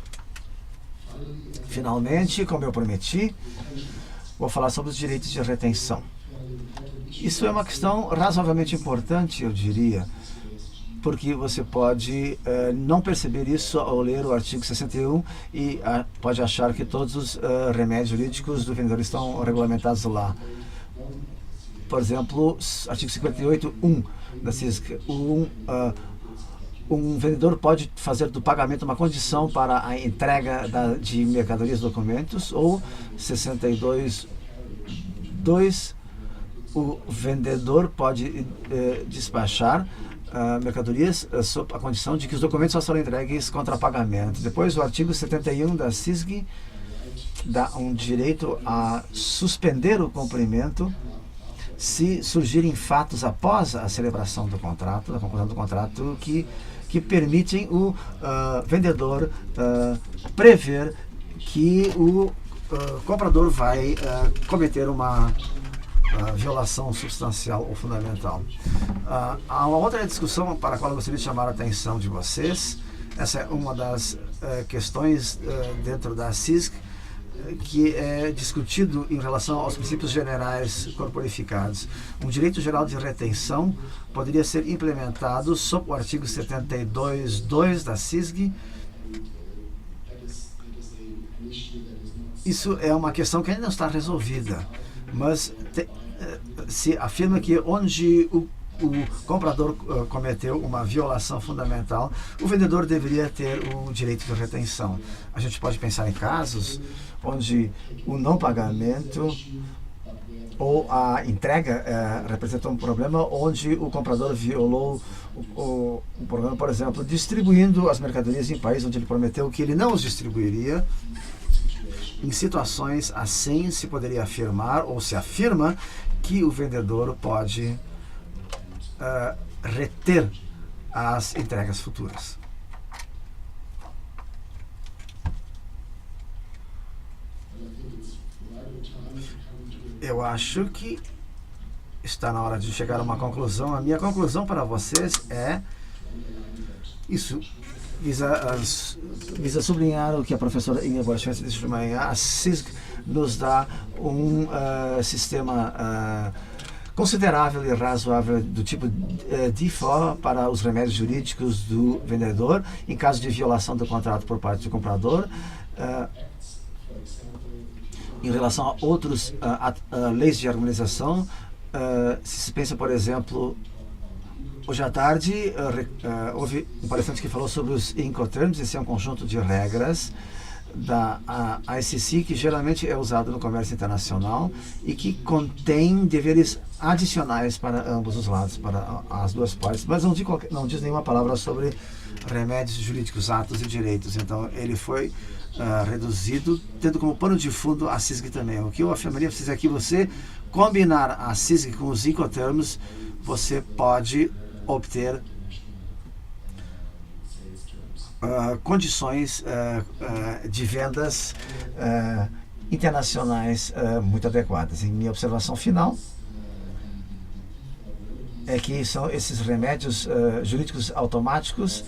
Finalmente, como eu prometi, vou falar sobre os direitos de retenção. Isso é uma questão razoavelmente importante, eu diria, porque você pode não perceber isso ao ler o artigo 61 e pode achar que todos os remédios jurídicos do vendedor estão regulamentados lá. Por exemplo, artigo 58.1 da CISC, um vendedor pode fazer do pagamento uma condição para a entrega de mercadorias e documentos, ou 62.2, o vendedor pode despachar mercadorias sob a condição de que os documentos só serão entregues contra pagamento. Depois, o artigo 71 da CISG dá um direito a suspender o cumprimento se surgirem fatos após a celebração do contrato, da conclusão do contrato, que permitem o vendedor prever que o comprador vai cometer uma violação substancial ou fundamental. Há uma outra discussão para a qual eu gostaria de chamar a atenção de vocês. Essa é uma das questões dentro da CISC que é discutido em relação aos princípios generais corporificados. Um direito geral de retenção poderia ser implementado sob o artigo 72.2 da CISG. Isso é uma questão que ainda não está resolvida, mas se afirma que onde o comprador cometeu uma violação fundamental, o vendedor deveria ter o direito de retenção. A gente pode pensar em casos onde o não pagamento ou a entrega representou um problema, onde o comprador violou o programa, por exemplo, distribuindo as mercadorias em países onde ele prometeu que ele não os distribuiria. Em situações assim, se poderia afirmar, ou se afirma, que o vendedor pode reter as entregas futuras. Eu acho que está na hora de chegar a uma conclusão. A minha conclusão para vocês é isso. Visa sublinhar o que a professora Inga Borchester disse de manhã. A CISG nos dá um sistema considerável e razoável do tipo default para os remédios jurídicos do vendedor em caso de violação do contrato por parte do comprador. Em relação a outras leis de harmonização, se se pensa, por exemplo, hoje à tarde houve um palestrante que falou sobre os Incoterms. Esse é um conjunto de regras da ICC que geralmente é usado no comércio internacional e que contém deveres adicionais para ambos os lados, para as duas partes, mas não diz nenhuma palavra sobre remédios jurídicos, atos e direitos. Então ele foi reduzido, tendo como pano de fundo a CISG também. O que eu afirmaria é que você combinar a CISG com os Incoterms, você pode obter condições de vendas internacionais muito adequadas. Em minha observação final é que são esses remédios jurídicos automáticos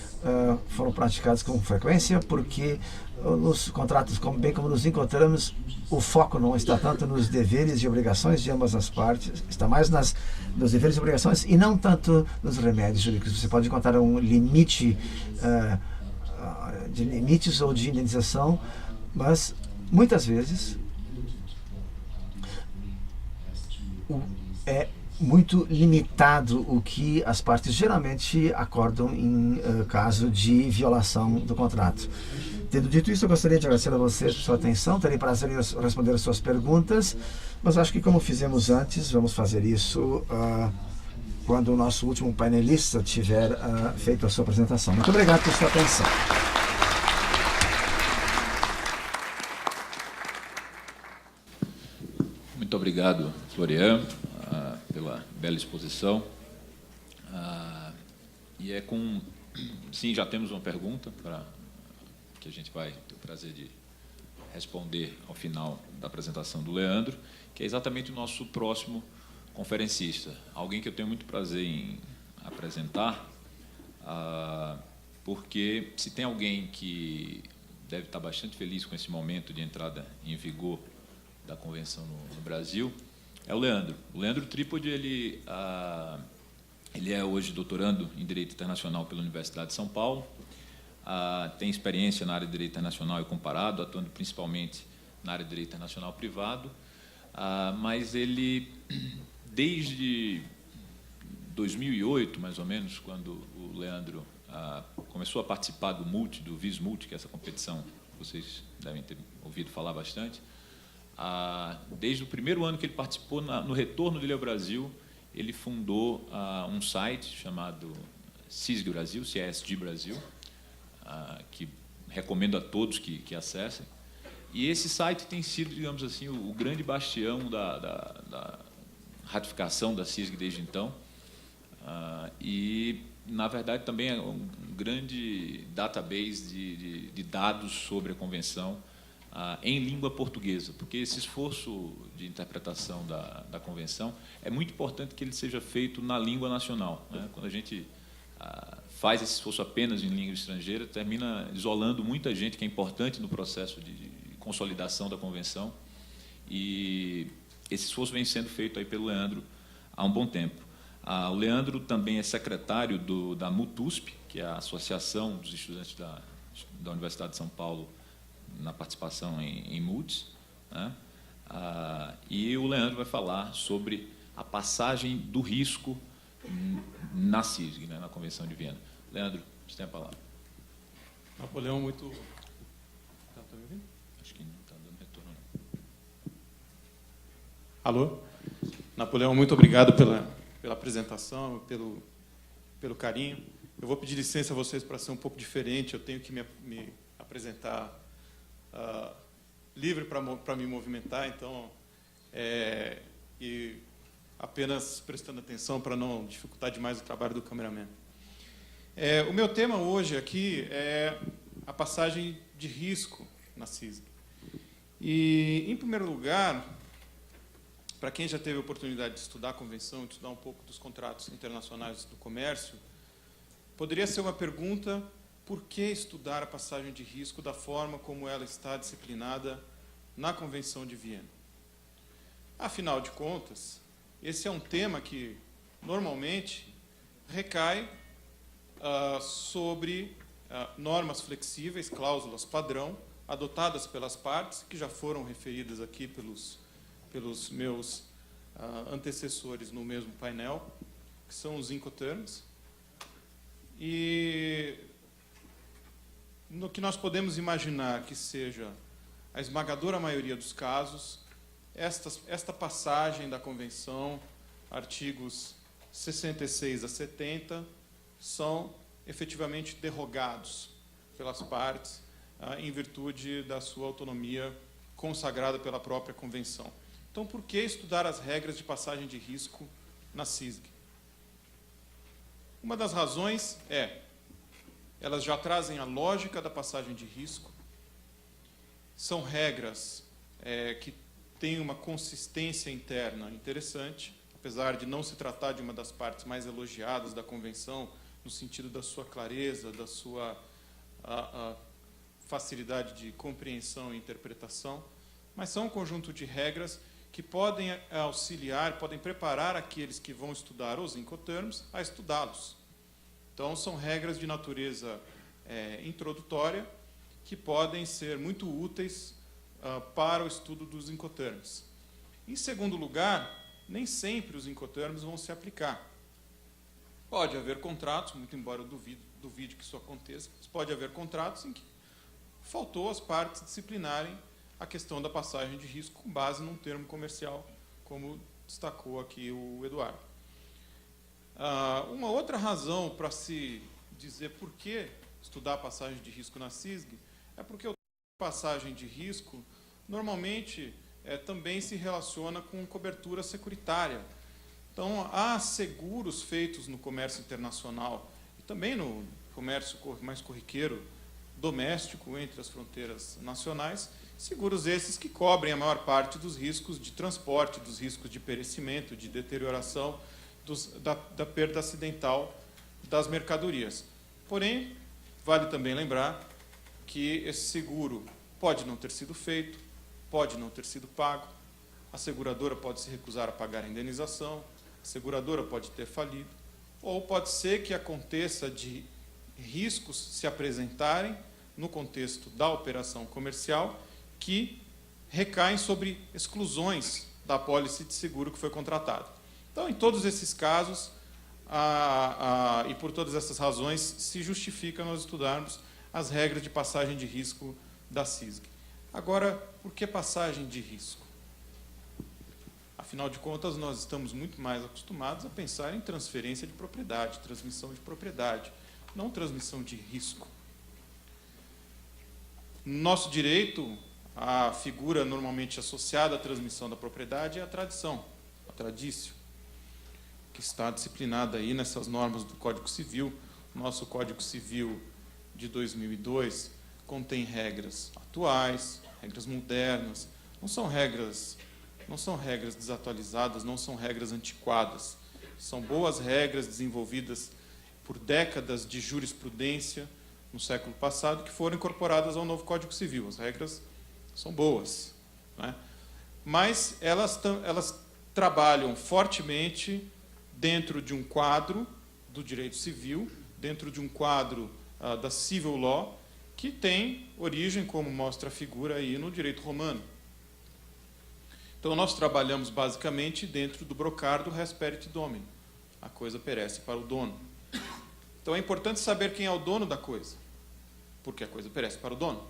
foram praticados com frequência porque nos contratos, bem como nos Incoterms, o foco não está tanto nos deveres e obrigações de ambas as partes, está mais nos deveres e obrigações e não tanto nos remédios jurídicos. Você pode encontrar um limite de limites ou de indenização, mas muitas vezes é muito limitado o que as partes geralmente acordam em caso de violação do contrato. Tendo dito isso, eu gostaria de agradecer a vocês por sua atenção. Terei prazer em responder as suas perguntas, mas acho que, como fizemos antes, vamos fazer isso quando o nosso último painelista tiver feito a sua apresentação. Muito obrigado por sua atenção. Muito obrigado, Florian, pela bela exposição. E é com... Sim, já temos uma pergunta que a gente vai ter o prazer de responder ao final da apresentação do Leandro, que é exatamente o nosso próximo conferencista. Alguém que eu tenho muito prazer em apresentar, porque se tem alguém que deve estar bastante feliz com esse momento de entrada em vigor da convenção no Brasil, é o Leandro. O Leandro Trípode, ele é hoje doutorando em Direito Internacional pela Universidade de São Paulo, tem experiência na área de Direito Internacional e Comparado, atuando principalmente na área de Direito Internacional Privado, mas ele, desde 2008, mais ou menos, quando o Leandro começou a participar do VIS-Multi, que é essa competição que vocês devem ter ouvido falar bastante, desde o primeiro ano que ele participou, no retorno dele ao Brasil, ele fundou um site chamado CISG Brasil, CISG Brasil, que recomendo a todos que acessem. E esse site tem sido, digamos assim, o grande bastião da ratificação da CISG desde então. E, na verdade, também é um grande database de dados sobre a Convenção em língua portuguesa, porque esse esforço de interpretação da Convenção é muito importante que ele seja feito na língua nacional, né? Quando a gente faz esse esforço apenas em língua estrangeira, termina isolando muita gente que é importante no processo de consolidação da Convenção, e esse esforço vem sendo feito aí pelo Leandro há um bom tempo. O Leandro também é secretário da MUTUSP, que é a Associação dos Estudantes da Universidade de São Paulo, na participação em MUTs, né? E o Leandro vai falar sobre a passagem do risco na CISG, né, na Convenção de Viena. Leandro, você tem a palavra. Napoleão, muito... Está me ouvindo? Acho que não está dando retorno, não. Alô? Napoleão, muito obrigado pela apresentação, pelo carinho. Eu vou pedir licença a vocês para ser um pouco diferente, eu tenho que me apresentar livre para me movimentar, então, e apenas prestando atenção para não dificultar demais o trabalho do cameraman. O meu tema hoje aqui é a passagem de risco na CISG. E, em primeiro lugar, para quem já teve a oportunidade de estudar a Convenção, de estudar um pouco dos contratos internacionais do comércio, poderia ser uma pergunta: por que estudar a passagem de risco da forma como ela está disciplinada na Convenção de Viena? Afinal de contas, esse é um tema que, normalmente, recai sobre normas flexíveis, cláusulas padrão, adotadas pelas partes, que já foram referidas aqui pelos meus antecessores no mesmo painel, que são os Incoterms. E no que nós podemos imaginar que seja a esmagadora maioria dos casos, esta passagem da Convenção, artigos 66 a 70, são efetivamente derrogados pelas partes em virtude da sua autonomia consagrada pela própria Convenção. Então, por que estudar as regras de passagem de risco na CISG? Uma das razões elas já trazem a lógica da passagem de risco, são regras que têm uma consistência interna interessante, apesar de não se tratar de uma das partes mais elogiadas da Convenção, no sentido da sua clareza, da sua facilidade de compreensão e interpretação, mas são um conjunto de regras que podem auxiliar, podem preparar aqueles que vão estudar os Incoterms a estudá-los. Então, são regras de natureza introdutória que podem ser muito úteis para o estudo dos Incoterms. Em segundo lugar, nem sempre os Incoterms vão se aplicar. Pode haver contratos, muito embora eu duvide que isso aconteça, mas pode haver contratos em que faltou as partes disciplinarem a questão da passagem de risco com base num termo comercial, como destacou aqui o Eduardo. Uma outra razão para se dizer por que estudar a passagem de risco na CISG é porque o passagem de risco normalmente também se relaciona com cobertura securitária. Então, há seguros feitos no comércio internacional, e também no comércio mais corriqueiro doméstico entre as fronteiras nacionais, seguros esses que cobrem a maior parte dos riscos de transporte, dos riscos de perecimento, de deterioração, da perda acidental das mercadorias. Porém, vale também lembrar que esse seguro pode não ter sido feito, pode não ter sido pago, a seguradora pode se recusar a pagar a indenização, a seguradora pode ter falido, ou pode ser que aconteça de riscos se apresentarem no contexto da operação comercial que recaem sobre exclusões da apólice de seguro que foi contratada. Então, em todos esses casos, e por todas essas razões, se justifica nós estudarmos as regras de passagem de risco da CISG. Agora, por que passagem de risco? Afinal de contas, nós estamos muito mais acostumados a pensar em transferência de propriedade, transmissão de propriedade, não transmissão de risco. No nosso direito, a figura normalmente associada à transmissão da propriedade é a tradição, a tradício, que está disciplinada aí nessas normas do Código Civil. O nosso Código Civil de 2002 contém regras atuais, regras modernas, não são regras desatualizadas, não são regras antiquadas. São boas regras desenvolvidas por décadas de jurisprudência no século passado que foram incorporadas ao novo Código Civil. As regras são boas, né? Mas elas trabalham fortemente dentro de um quadro do direito civil, dentro de um quadro da civil law, que tem origem, como mostra a figura aí, no direito romano. Então, nós trabalhamos basicamente dentro do brocardo res perit domini. A coisa perece para o dono. Então, é importante saber quem é o dono da coisa, porque a coisa perece para o dono.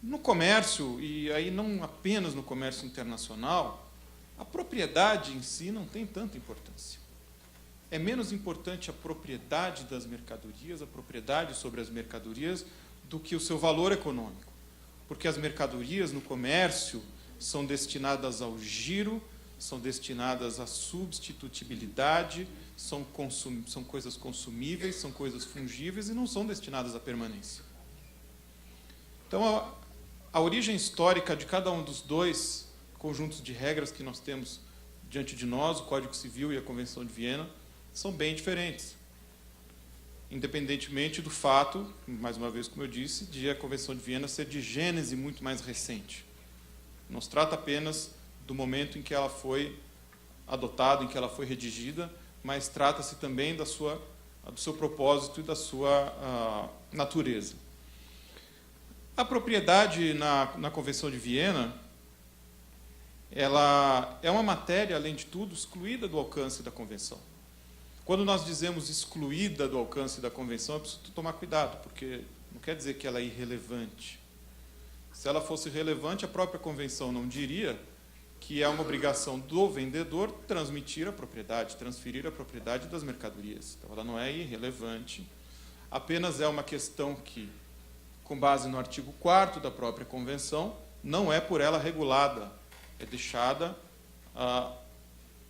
No comércio, e aí não apenas no comércio internacional, a propriedade em si não tem tanta importância. É menos importante a propriedade das mercadorias, a propriedade sobre as mercadorias, do que o seu valor econômico. Porque as mercadorias no comércio são destinadas ao giro, são destinadas à substitutibilidade, são coisas consumíveis, são coisas fungíveis e não são destinadas à permanência. Então, a origem histórica de cada um dos dois conjuntos de regras que nós temos diante de nós, o Código Civil e a Convenção de Viena, são bem diferentes. Independentemente do fato, mais uma vez, como eu disse, de a Convenção de Viena ser de gênese muito mais recente. Não se trata apenas do momento em que ela foi adotada, em que ela foi redigida, mas trata-se também do seu propósito e da sua natureza. A propriedade na Convenção de Viena, ela é uma matéria, além de tudo, excluída do alcance da Convenção. Quando nós dizemos excluída do alcance da Convenção, é preciso tomar cuidado, porque não quer dizer que ela é irrelevante. Se ela fosse relevante, a própria Convenção não diria que é uma obrigação do vendedor transmitir a propriedade, transferir a propriedade das mercadorias. Então, ela não é irrelevante, apenas é uma questão que, com base no artigo 4º da própria Convenção, não é por ela regulada, é deixada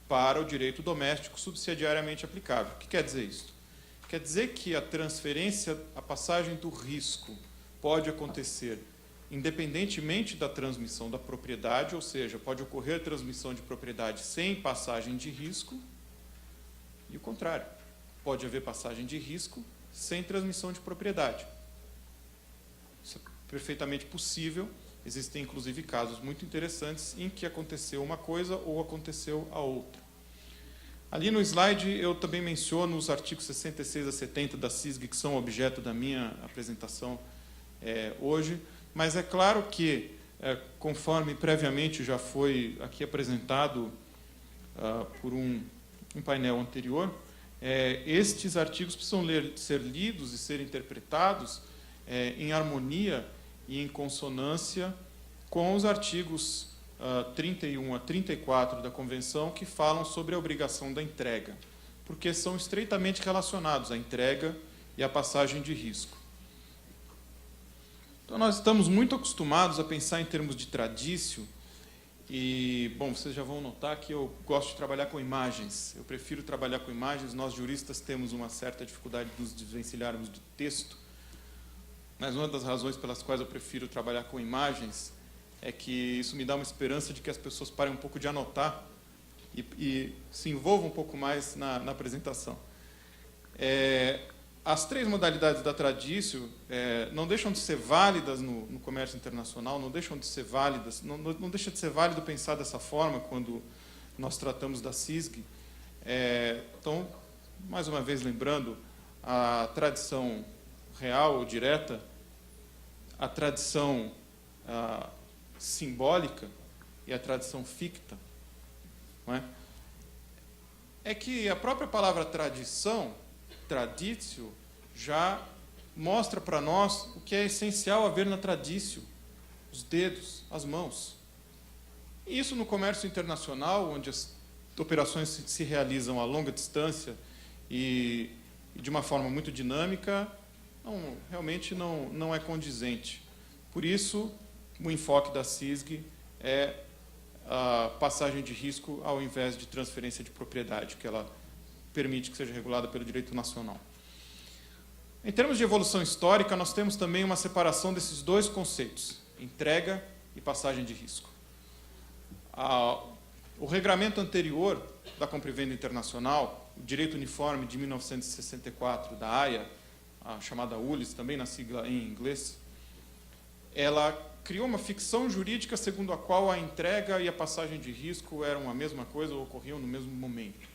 para o direito doméstico subsidiariamente aplicável. O que quer dizer isso? Quer dizer que a transferência, a passagem do risco pode acontecer independentemente da transmissão da propriedade, ou seja, pode ocorrer transmissão de propriedade sem passagem de risco, e o contrário, pode haver passagem de risco sem transmissão de propriedade. Isso é perfeitamente possível, existem inclusive casos muito interessantes em que aconteceu uma coisa ou aconteceu a outra. Ali no slide eu também menciono os artigos 66 a 70 da CISG, que são objeto da minha apresentação hoje, mas é claro que, conforme previamente já foi aqui apresentado por um painel anterior, estes artigos precisam ser lidos e ser interpretados em harmonia e em consonância com os artigos 31 a 34 da Convenção, que falam sobre a obrigação da entrega, porque são estreitamente relacionados, a entrega e a passagem de risco. Então, nós estamos muito acostumados a pensar em termos de tradício, E, bom, vocês já vão notar que eu gosto de trabalhar com imagens. Eu prefiro trabalhar com imagens. Nós, juristas, temos uma certa dificuldade de nos desvencilharmos do texto. Mas uma das razões pelas quais eu prefiro trabalhar com imagens é que isso me dá uma esperança de que as pessoas parem um pouco de anotar e se envolvam um pouco mais na apresentação. As 3 modalidades da tradício não deixam de ser válidas no comércio internacional, não deixam de ser válidas, não deixa de ser válido pensar dessa forma quando nós tratamos da CISG. Então, mais uma vez lembrando, a tradição real ou direta, a tradição simbólica e a tradição ficta. Não é que a própria palavra tradição, traditio, já mostra para nós o que é essencial haver na traditio: os dedos, as mãos. E isso no comércio internacional, onde as operações se realizam a longa distância e de uma forma muito dinâmica, realmente não é condizente. Por isso, o enfoque da CISG é a passagem de risco ao invés de transferência de propriedade, que ela permite que seja regulada pelo direito nacional. Em termos de evolução histórica, nós temos também uma separação desses 2 conceitos, entrega e passagem de risco. O regramento anterior da compra e venda internacional, o direito uniforme de 1964 da AIA, a chamada ULIS, também na sigla em inglês, ela criou uma ficção jurídica segundo a qual a entrega e a passagem de risco eram a mesma coisa ou ocorriam no mesmo momento.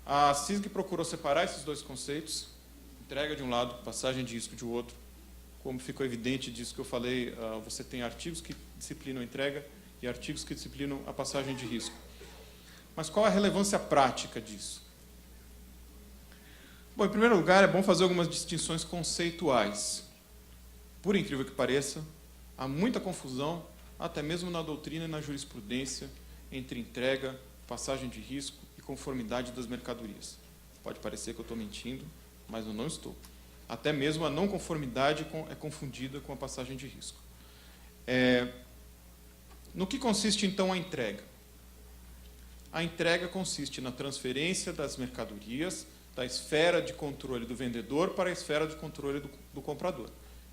A CISG procurou separar esses 2 conceitos, entrega de um lado, passagem de risco de outro. Como ficou evidente disso que eu falei, você tem artigos que disciplinam a entrega e artigos que disciplinam a passagem de risco. Mas qual a relevância prática disso? Bom, em primeiro lugar, é bom fazer algumas distinções conceituais. Por incrível que pareça, há muita confusão, até mesmo na doutrina e na jurisprudência, entre entrega, passagem de risco e conformidade das mercadorias. Pode parecer que eu estou mentindo, mas eu não estou. Até mesmo a não conformidade é confundida com a passagem de risco. No que consiste, então, a entrega? A entrega consiste na transferência das mercadorias da esfera de controle do vendedor para a esfera de controle do comprador.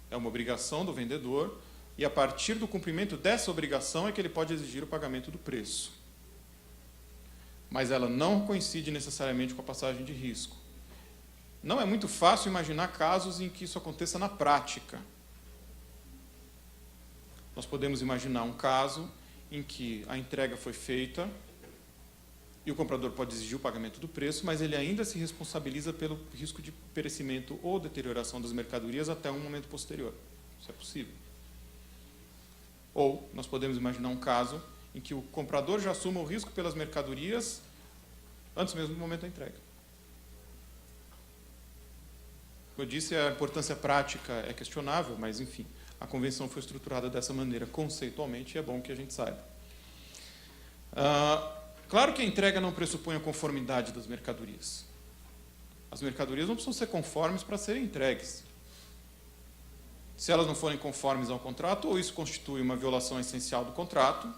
É uma obrigação do vendedor e, a partir do cumprimento dessa obrigação, é que ele pode exigir o pagamento do preço. Mas ela não coincide necessariamente com a passagem de risco. Não é muito fácil imaginar casos em que isso aconteça na prática. Nós podemos imaginar um caso em que a entrega foi feita e o comprador pode exigir o pagamento do preço, mas ele ainda se responsabiliza pelo risco de perecimento ou deterioração das mercadorias até um momento posterior. Isso é possível. Ou nós podemos imaginar um caso em que o comprador já assuma o risco pelas mercadorias antes mesmo do momento da entrega. Como eu disse, a importância prática é questionável, mas, enfim, a convenção foi estruturada dessa maneira conceitualmente e é bom que a gente saiba. Claro que a entrega não pressupõe a conformidade das mercadorias. As mercadorias não precisam ser conformes para serem entregues. Se elas não forem conformes ao contrato, ou isso constitui uma violação essencial do contrato,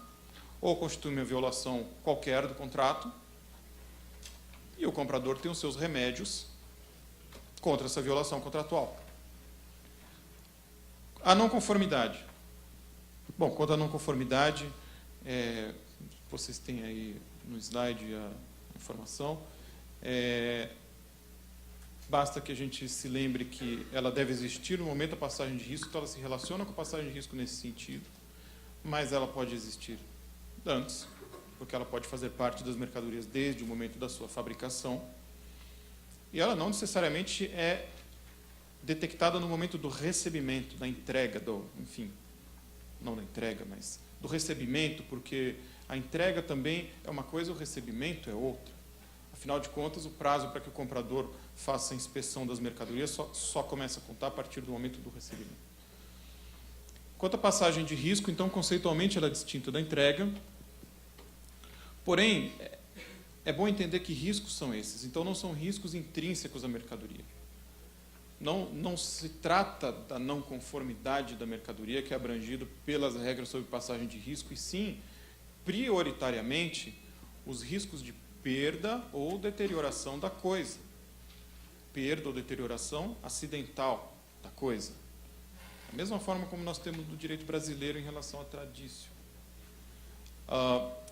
ou constitui uma violação qualquer do contrato, e o comprador tem os seus remédios contra essa violação contratual. A não conformidade. Bom, quanto à não conformidade, vocês têm aí no slide a informação. Basta que a gente se lembre que ela deve existir no momento da passagem de risco, então ela se relaciona com a passagem de risco nesse sentido, mas ela pode existir antes, porque ela pode fazer parte das mercadorias desde o momento da sua fabricação, e ela não necessariamente é detectada no momento do recebimento, da entrega, enfim, não da entrega, mas do recebimento, porque a entrega também é uma coisa, o recebimento é outra. Afinal de contas, o prazo para que o comprador faça a inspeção das mercadorias só começa a contar a partir do momento do recebimento. Quanto à passagem de risco, então, conceitualmente ela é distinta da entrega. Porém, é bom entender que riscos são esses. Então, não são riscos intrínsecos à mercadoria. Não se trata da não conformidade da mercadoria, que é abrangido pelas regras sobre passagem de risco, e sim prioritariamente os riscos de perda ou deterioração da coisa. Perda ou deterioração acidental da coisa. Da mesma forma como nós temos no direito brasileiro em relação à tradício.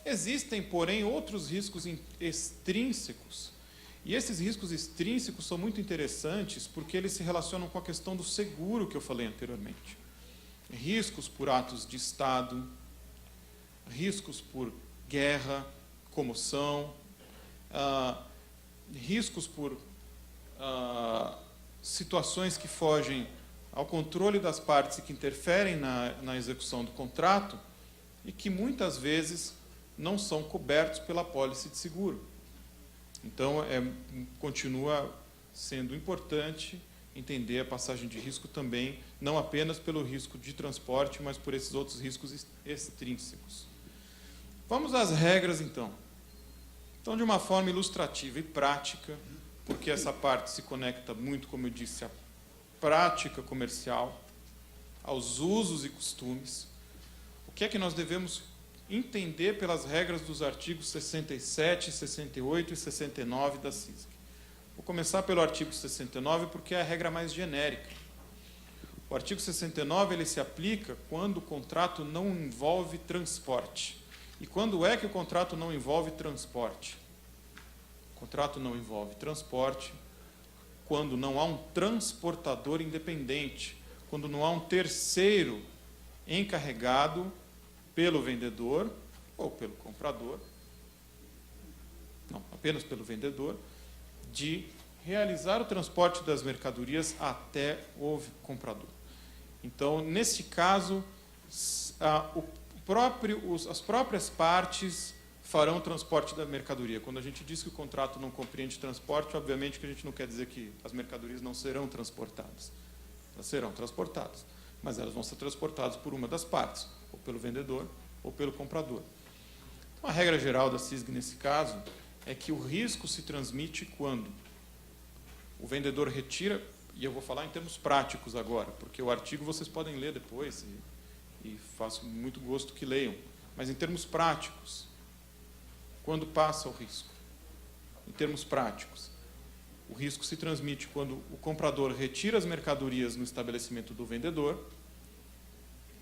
Existem, porém, outros riscos extrínsecos. E esses riscos extrínsecos são muito interessantes porque eles se relacionam com a questão do seguro que eu falei anteriormente. Riscos por atos de Estado, riscos por guerra, comoção, riscos por situações que fogem ao controle das partes e que interferem na execução do contrato e que muitas vezes não são cobertos pela apólice de seguro. Então, continua sendo importante entender a passagem de risco também, não apenas pelo risco de transporte, mas por esses outros riscos extrínsecos. Vamos às regras, então. Então, de uma forma ilustrativa e prática, porque essa parte se conecta muito, como eu disse, à prática comercial, aos usos e costumes, o que é que nós devemos entender pelas regras dos artigos 67, 68 e 69 da CISG. Vou começar pelo artigo 69, porque é a regra mais genérica. O artigo 69 ele se aplica quando o contrato não envolve transporte. E quando é que o contrato não envolve transporte? O contrato não envolve transporte quando não há um transportador independente, quando não há um terceiro encarregado pelo vendedor ou pelo comprador, não, apenas pelo vendedor, de realizar o transporte das mercadorias até o comprador. Então, nesse caso, as próprias partes farão o transporte da mercadoria. Quando a gente diz que o contrato não compreende transporte, obviamente que a gente não quer dizer que as mercadorias não serão transportadas. Elas serão transportadas, mas elas vão ser transportadas por uma das partes, ou pelo vendedor ou pelo comprador. Então, a regra geral da CISG nesse caso é que o risco se transmite quando o vendedor retira, e eu vou falar em termos práticos agora, porque o artigo vocês podem ler depois e faço muito gosto que leiam, mas em termos práticos, quando passa o risco? Em termos práticos, o risco se transmite quando o comprador retira as mercadorias no estabelecimento do vendedor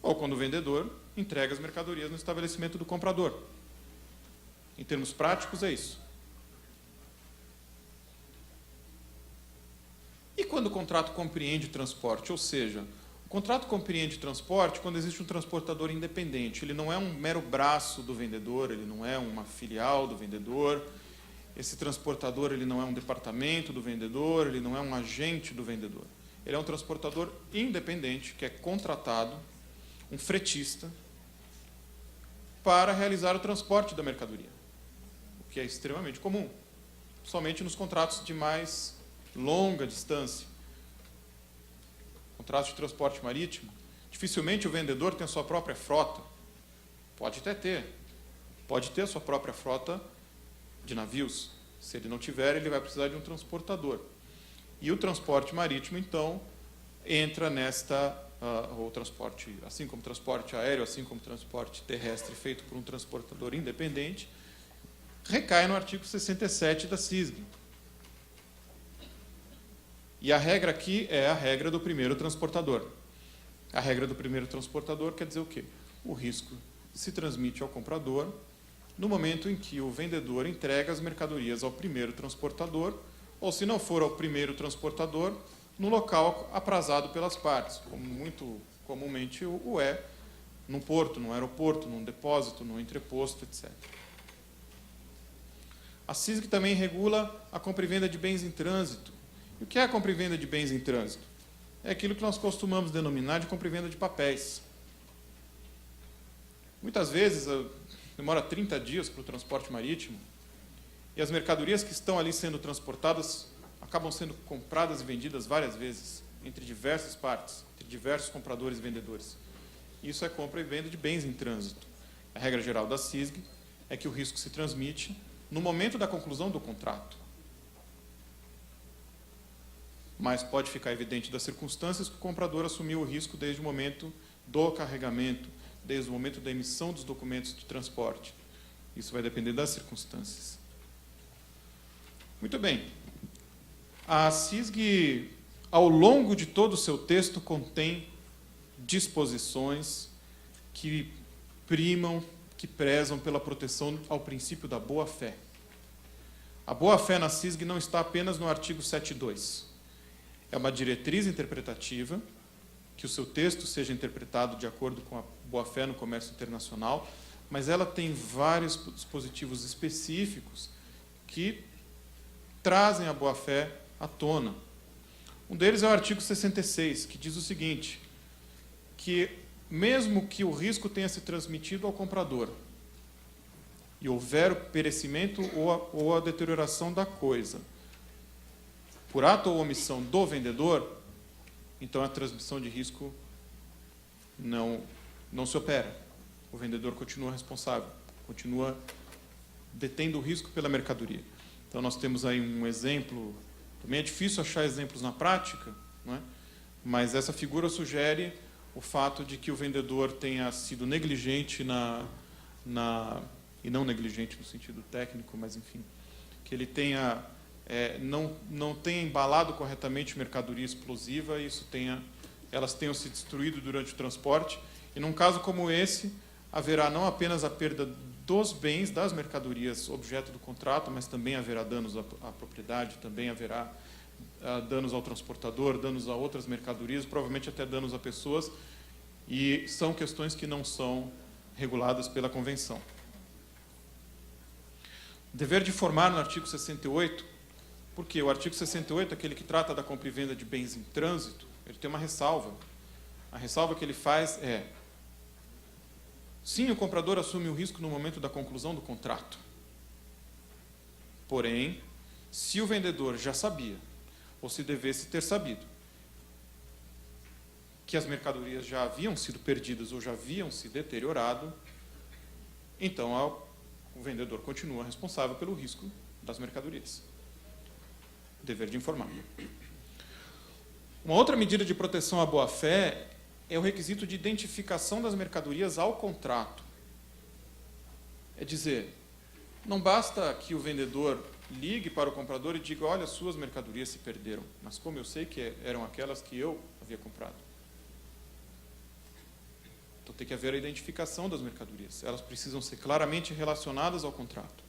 ou quando o vendedor entrega as mercadorias no estabelecimento do comprador. Em termos práticos, é isso. E quando o contrato compreende transporte? Ou seja, o contrato compreende transporte quando existe um transportador independente. Ele não é um mero braço do vendedor, ele não é uma filial do vendedor. Esse transportador ele não é um departamento do vendedor, ele não é um agente do vendedor. Ele é um transportador independente, que é contratado, um fretista, para realizar o transporte da mercadoria, o que é extremamente comum, somente nos contratos de mais longa distância. Contratos de transporte marítimo, dificilmente o vendedor tem a sua própria frota. Pode até ter. Pode ter a sua própria frota de navios. Se ele não tiver, ele vai precisar de um transportador. E o transporte marítimo, então, entra nesta, o transporte, assim como transporte aéreo, assim como transporte terrestre feito por um transportador independente, recai no artigo 67 da CISG. E a regra aqui é a regra do primeiro transportador. A regra do primeiro transportador quer dizer o quê? O risco se transmite ao comprador no momento em que o vendedor entrega as mercadorias ao primeiro transportador, ou se não for ao primeiro transportador, no local aprazado pelas partes, como muito comumente o é, num porto, num aeroporto, num depósito, num entreposto, etc. A CISG também regula a compra e venda de bens em trânsito. E o que é a compra e venda de bens em trânsito? É aquilo que nós costumamos denominar de compra e venda de papéis. Muitas vezes demora 30 dias para o transporte marítimo e as mercadorias que estão ali sendo transportadas acabam sendo compradas e vendidas várias vezes, entre diversas partes, entre diversos compradores e vendedores. Isso é compra e venda de bens em trânsito. A regra geral da CISG é que o risco se transmite no momento da conclusão do contrato. Mas pode ficar evidente das circunstâncias que o comprador assumiu o risco desde o momento do carregamento, desde o momento da emissão dos documentos de transporte. Isso vai depender das circunstâncias. Muito bem. A CISG, ao longo de todo o seu texto, contém disposições que primam, que prezam pela proteção ao princípio da boa-fé. A boa-fé na CISG não está apenas no artigo 7.2. É uma diretriz interpretativa, que o seu texto seja interpretado de acordo com a boa-fé no comércio internacional, mas ela tem vários dispositivos específicos que trazem a boa-fé à tona. Um deles é o artigo 66, que diz o seguinte, que mesmo que o risco tenha se transmitido ao comprador e houver o perecimento ou a deterioração da coisa, por ato ou omissão do vendedor, então a transmissão de risco não se opera. O vendedor continua responsável, continua detendo o risco pela mercadoria. Então nós temos aí um exemplo, também é difícil achar exemplos na prática, não é? Mas essa figura sugere o fato de que o vendedor tenha sido negligente e não negligente no sentido técnico, mas enfim, que ele tenha não tenha embalado corretamente mercadoria explosiva e elas tenham se destruído durante o transporte. E num caso como esse, haverá não apenas a perda dos bens, das mercadorias objeto do contrato, mas também haverá danos à propriedade, também haverá danos ao transportador, danos a outras mercadorias, provavelmente até danos a pessoas, e são questões que não são reguladas pela Convenção. O dever de informar no artigo 68, porque o artigo 68, aquele que trata da compra e venda de bens em trânsito, ele tem uma ressalva. A ressalva que ele faz é: sim, o comprador assume o risco no momento da conclusão do contrato. Porém, se o vendedor já sabia, ou se devesse ter sabido, que as mercadorias já haviam sido perdidas ou já haviam se deteriorado, então o vendedor continua responsável pelo risco das mercadorias. Dever de informar. Uma outra medida de proteção à boa-fé é o requisito de identificação das mercadorias ao contrato. É dizer, não basta que o vendedor ligue para o comprador e diga: olha, suas mercadorias se perderam, mas como eu sei que eram aquelas que eu havia comprado? Então tem que haver a identificação das mercadorias. Elas precisam ser claramente relacionadas ao contrato.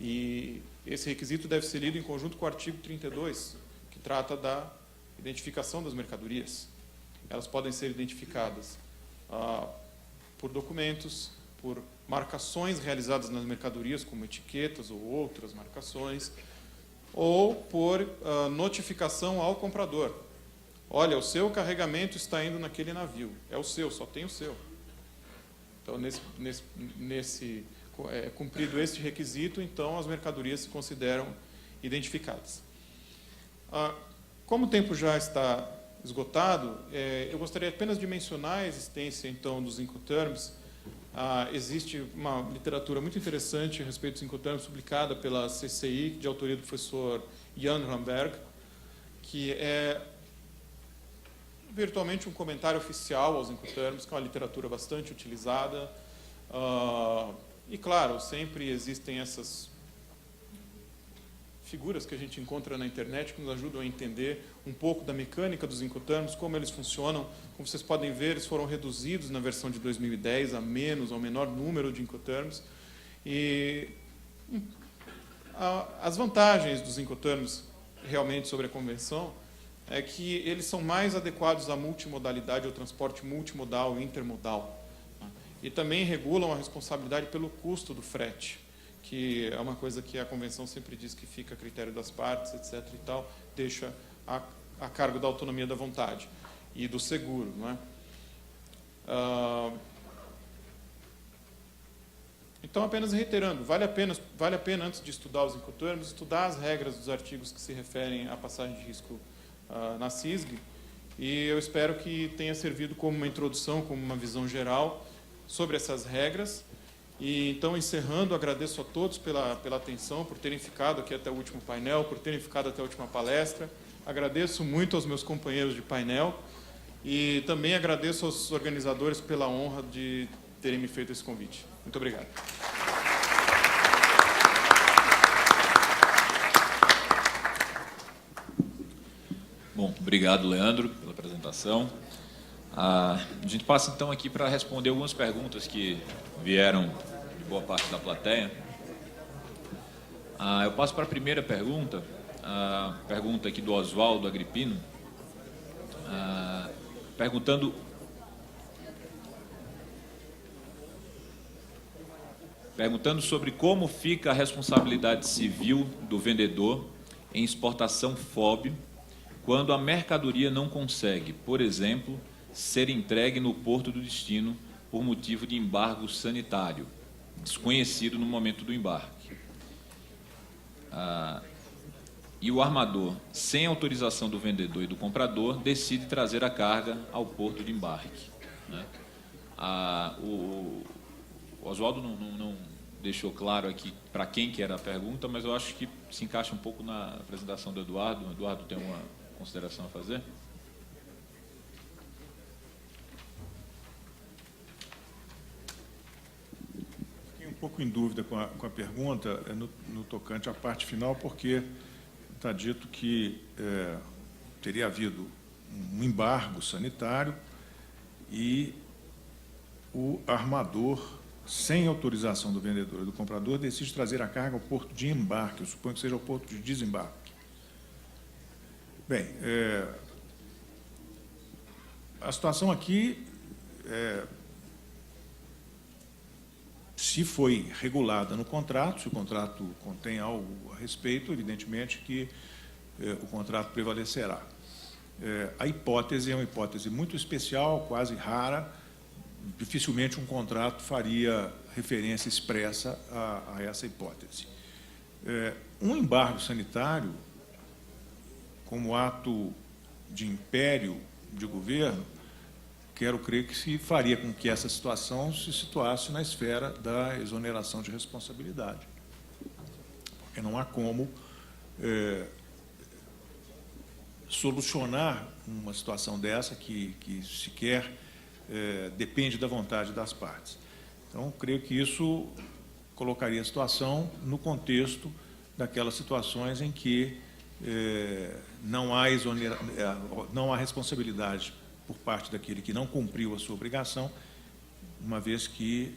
E esse requisito deve ser lido em conjunto com o artigo 32, que trata da identificação das mercadorias. Elas podem ser identificadas por documentos, por marcações realizadas nas mercadorias, como etiquetas ou outras marcações, ou por notificação ao comprador. Olha, o seu carregamento está indo naquele navio. É o seu, só tem o seu. Então, cumprido este requisito, então as mercadorias se consideram identificadas. Como o tempo já está esgotado, eu gostaria apenas de mencionar a existência, então, dos Incoterms. Existe uma literatura muito interessante a respeito dos Incoterms, publicada pela CCI, de autoria do professor Jan Ramberg, que é virtualmente um comentário oficial aos Incoterms, que é uma literatura bastante utilizada. E, claro, sempre existem essas figuras que a gente encontra na internet que nos ajudam a entender um pouco da mecânica dos Incoterms, como eles funcionam. Como vocês podem ver, eles foram reduzidos na versão de 2010 ao menor número de Incoterms. E as vantagens dos Incoterms realmente sobre a Convenção é que eles são mais adequados à multimodalidade, ao transporte multimodal e intermodal. E também regulam a responsabilidade pelo custo do frete, que é uma coisa que a Convenção sempre diz que fica a critério das partes, etc. e tal, deixa a cargo da autonomia da vontade e do seguro, não é? Então, apenas reiterando, vale a pena antes de estudar os Incoterms, estudar as regras dos artigos que se referem à passagem de risco na CISG, e eu espero que tenha servido como uma introdução, como uma visão geral sobre essas regras. E então, encerrando, agradeço a todos pela atenção, por terem ficado aqui até o último painel, por terem ficado até a última palestra. Agradeço muito aos meus companheiros de painel e também agradeço aos organizadores pela honra de terem me feito esse convite. Muito obrigado. Obrigado, Leandro, pela apresentação. A gente passa, então, aqui para responder algumas perguntas que vieram de boa parte da plateia. Eu passo para a primeira pergunta, a pergunta aqui do Oswaldo Agripino, perguntando sobre como fica a responsabilidade civil do vendedor em exportação FOB quando a mercadoria não consegue, por exemplo, ser entregue no porto do destino por motivo de embargo sanitário, desconhecido no momento do embarque. E o armador, sem autorização do vendedor e do comprador, decide trazer a carga ao porto de embarque, né? O Oswaldo não deixou claro aqui para quem que era a pergunta, mas eu acho que se encaixa um pouco na apresentação do Eduardo. O Eduardo tem uma consideração a fazer? Fiquei um pouco em dúvida com a pergunta no tocante à parte final, porque está dito que teria havido um embargo sanitário e o armador, sem autorização do vendedor e do comprador, decide trazer a carga ao porto de embarque. Eu suponho que seja o porto de desembarque. Bem, a situação aqui, se foi regulada no contrato, se o contrato contém algo a respeito, evidentemente que o contrato prevalecerá. A hipótese é uma hipótese muito especial, quase rara. Dificilmente um contrato faria referência expressa a essa hipótese. Um embargo sanitário, como ato de império de governo, quero crer que se faria com que essa situação se situasse na esfera da exoneração de responsabilidade. Porque não há como solucionar uma situação dessa que sequer depende da vontade das partes. Então, creio que isso colocaria a situação no contexto daquelas situações em que não há responsabilidade por parte daquele que não cumpriu a sua obrigação, uma vez que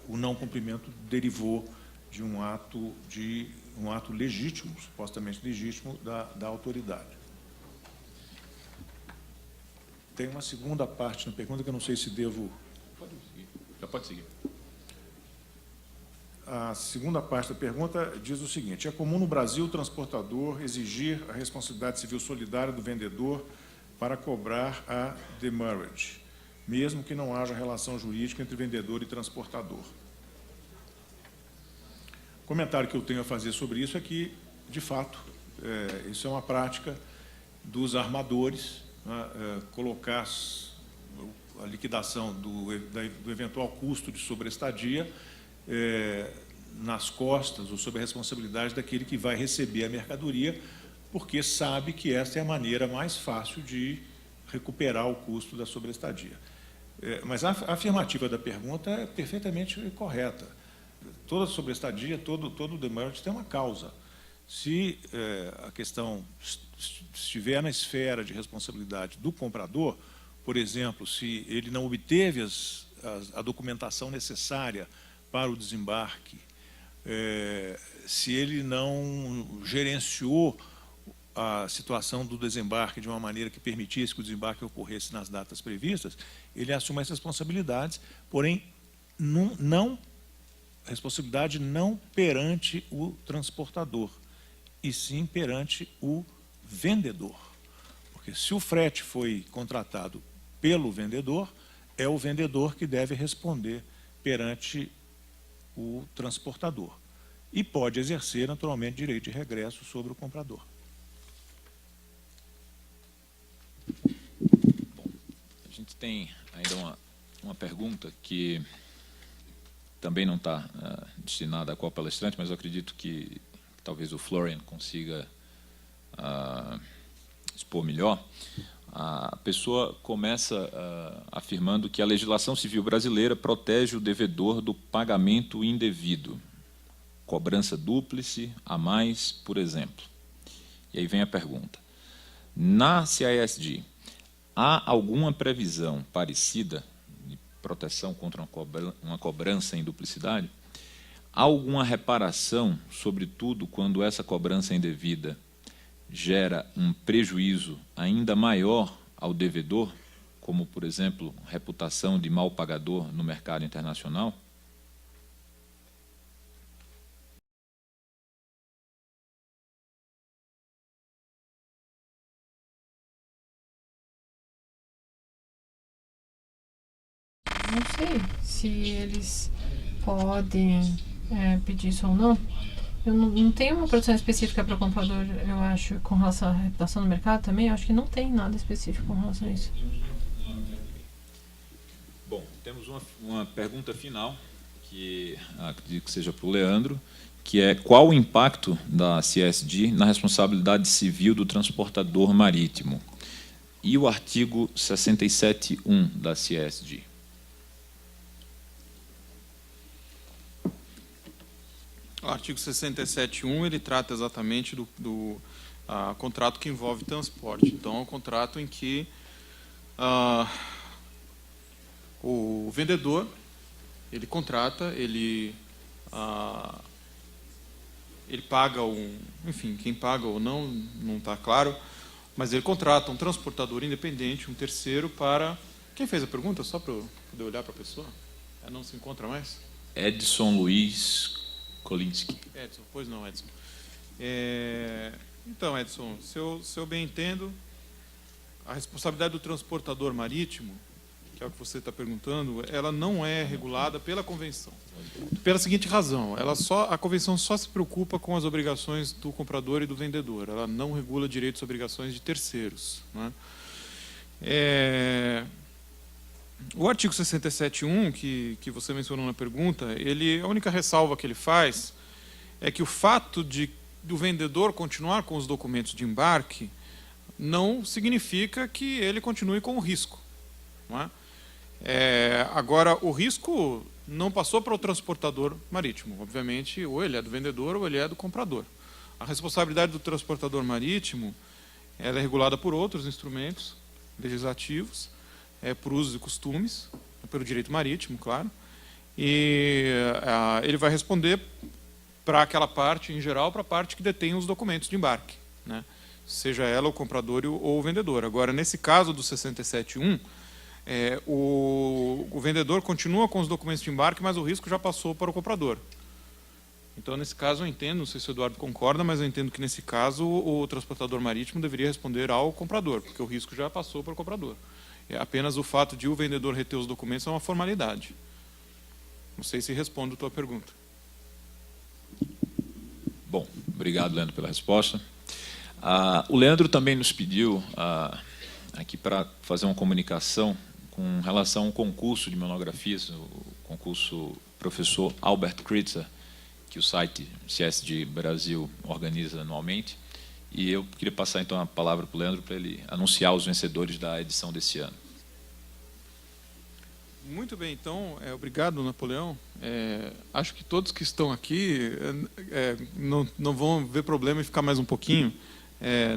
o não cumprimento derivou de um ato legítimo, supostamente legítimo, da autoridade. Tem uma segunda parte na pergunta que eu não sei se devo... Pode seguir. Já pode seguir. A segunda parte da pergunta diz o seguinte: é comum no Brasil o transportador exigir a responsabilidade civil solidária do vendedor para cobrar a demurrage, mesmo que não haja relação jurídica entre vendedor e transportador. O comentário que eu tenho a fazer sobre isso é que, de fato, isso é uma prática dos armadores, colocar a liquidação do eventual custo de sobreestadia nas costas ou sob a responsabilidade daquele que vai receber a mercadoria, porque sabe que esta é a maneira mais fácil de recuperar o custo da sobreestadia. Mas a afirmativa da pergunta é perfeitamente correta. Toda sobreestadia, todo demurrage tem uma causa. Se a questão estiver na esfera de responsabilidade do comprador, por exemplo, se ele não obteve a documentação necessária para o desembarque, se ele não gerenciou a situação do desembarque de uma maneira que permitisse que o desembarque ocorresse nas datas previstas, ele assume as responsabilidades, porém, responsabilidade não perante o transportador, e sim perante o vendedor. Porque se o frete foi contratado pelo vendedor, é o vendedor que deve responder perante o transportador. E pode exercer, naturalmente, direito de regresso sobre o comprador. Bom, a gente tem ainda uma pergunta que também não está destinada a qual palestrante, mas eu acredito que talvez o Florian consiga expor melhor. A pessoa começa afirmando que a legislação civil brasileira protege o devedor do pagamento indevido, cobrança dúplice a mais, por exemplo. E aí vem a pergunta: Na CISD, há alguma previsão parecida de proteção contra uma cobrança em duplicidade? Há alguma reparação, sobretudo quando essa cobrança indevida gera um prejuízo ainda maior ao devedor, como, por exemplo, reputação de mal pagador no mercado internacional? Não sei se eles podem pedir isso ou não. Eu não tenho uma proteção específica para o comprador, eu acho, com relação à reputação no mercado também. Eu acho que não tem nada específico com relação a isso. Bom, temos uma pergunta final, que acredito que seja para o Leandro, que é: qual o impacto da CISD na responsabilidade civil do transportador marítimo? E o artigo 67.1 da CISD? O artigo 67.1 ele trata exatamente do contrato que envolve transporte. Então, é um contrato em que o vendedor ele contrata, ele paga enfim, quem paga ou não está claro, mas ele contrata um transportador independente, um terceiro, para... Quem fez a pergunta? Só para eu poder olhar para a pessoa? Não se encontra mais? Edson Luiz Kolinski. Edson, pois não, Edson. Então, Edson, se eu bem entendo, a responsabilidade do transportador marítimo, que é o que você está perguntando, ela não é regulada pela Convenção. Pela seguinte razão: a Convenção só se preocupa com as obrigações do comprador e do vendedor. Ela não regula direitos e obrigações de terceiros, né? O artigo 67.1, que você mencionou na pergunta, a única ressalva que ele faz é que o fato do vendedor continuar com os documentos de embarque não significa que ele continue com o risco, não é? Agora, o risco não passou para o transportador marítimo. Obviamente, ou ele é do vendedor ou ele é do comprador. A responsabilidade do transportador marítimo ela é regulada por outros instrumentos legislativos, por usos e costumes, pelo direito marítimo, claro, e ele vai responder para aquela parte, em geral, para a parte que detém os documentos de embarque, né? Seja ela o comprador ou o vendedor. Agora, nesse caso do 67.1, o vendedor continua com os documentos de embarque, mas o risco já passou para o comprador. Então, nesse caso, eu entendo, não sei se o Eduardo concorda, mas eu entendo que, nesse caso, o transportador marítimo deveria responder ao comprador, porque o risco já passou para o comprador. Apenas o fato de o vendedor reter os documentos é uma formalidade. Não sei se respondo a tua pergunta. Bom, obrigado, Leandro, pela resposta. O Leandro também nos pediu aqui para fazer uma comunicação com relação ao concurso de monografias, o concurso professor Albert Kritzer, que o site CISD Brasil organiza anualmente. E eu queria passar, então, a palavra para o Leandro para ele anunciar os vencedores da edição desse ano. Muito bem, então, obrigado, Napoleão. Acho que todos que estão aqui não vão ver problema em ficar mais um pouquinho.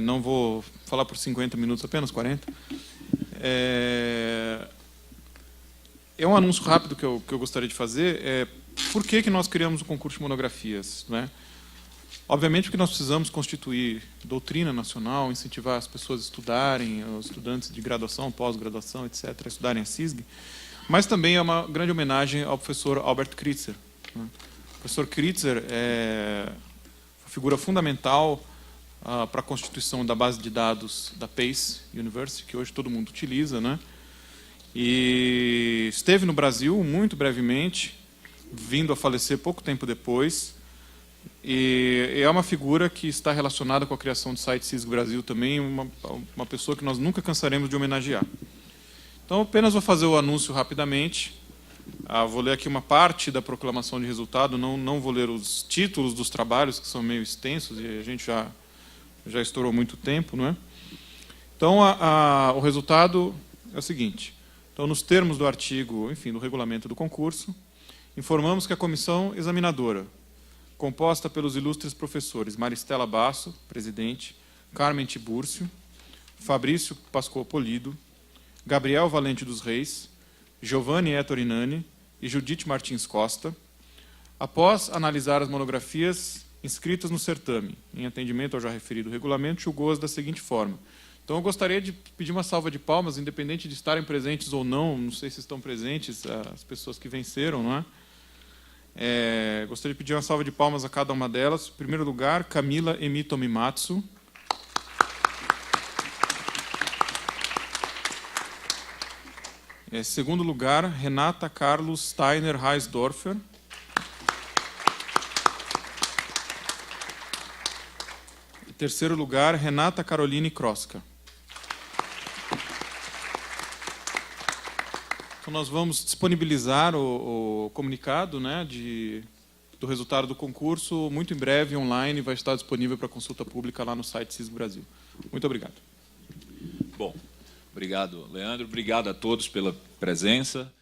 Não vou falar por 50 minutos, apenas 40. É um anúncio rápido que eu gostaria de fazer. Por que nós criamos o concurso de monografias, não é? Obviamente porque nós precisamos constituir doutrina nacional, incentivar as pessoas a estudarem, os estudantes de graduação, pós-graduação, etc., a estudarem a CISG, mas também é uma grande homenagem ao professor Albert Kritzer, né? O professor Kritzer é uma figura fundamental para a constituição da base de dados da Pace University, que hoje todo mundo utiliza, né? E esteve no Brasil muito brevemente, vindo a falecer pouco tempo depois. E é uma figura que está relacionada com a criação do site CISG Brasil também, uma pessoa que nós nunca cansaremos de homenagear. Então, apenas vou fazer o anúncio rapidamente. Vou ler aqui uma parte da proclamação de resultado, não vou ler os títulos dos trabalhos, que são meio extensos, e a gente já estourou muito tempo, não é? Então, o resultado é o seguinte. Então, nos termos do artigo, enfim, do regulamento do concurso, informamos que a comissão examinadora, composta pelos ilustres professores Maristela Basso, presidente, Carmen Tibúrcio, Fabrício Pascoal Polido, Gabriel Valente dos Reis, Giovanni Etorinani e Judite Martins Costa, após analisar as monografias inscritas no certame, em atendimento ao já referido regulamento, julgou-as da seguinte forma. Então, eu gostaria de pedir uma salva de palmas, independente de estarem presentes ou não sei se estão presentes as pessoas que venceram, não é? Gostaria de pedir uma salva de palmas a cada uma delas. Em primeiro lugar, Camila Emi Tomimatsu. Segundo lugar, Renata Carlos Steiner Reisdorfer. Em terceiro lugar, Renata Caroline Kroska. Então, nós vamos disponibilizar o comunicado, né, do resultado do concurso muito em breve, online, vai estar disponível para consulta pública lá no site CISG Brasil. Muito obrigado. Bom, obrigado, Leandro. Obrigado a todos pela presença.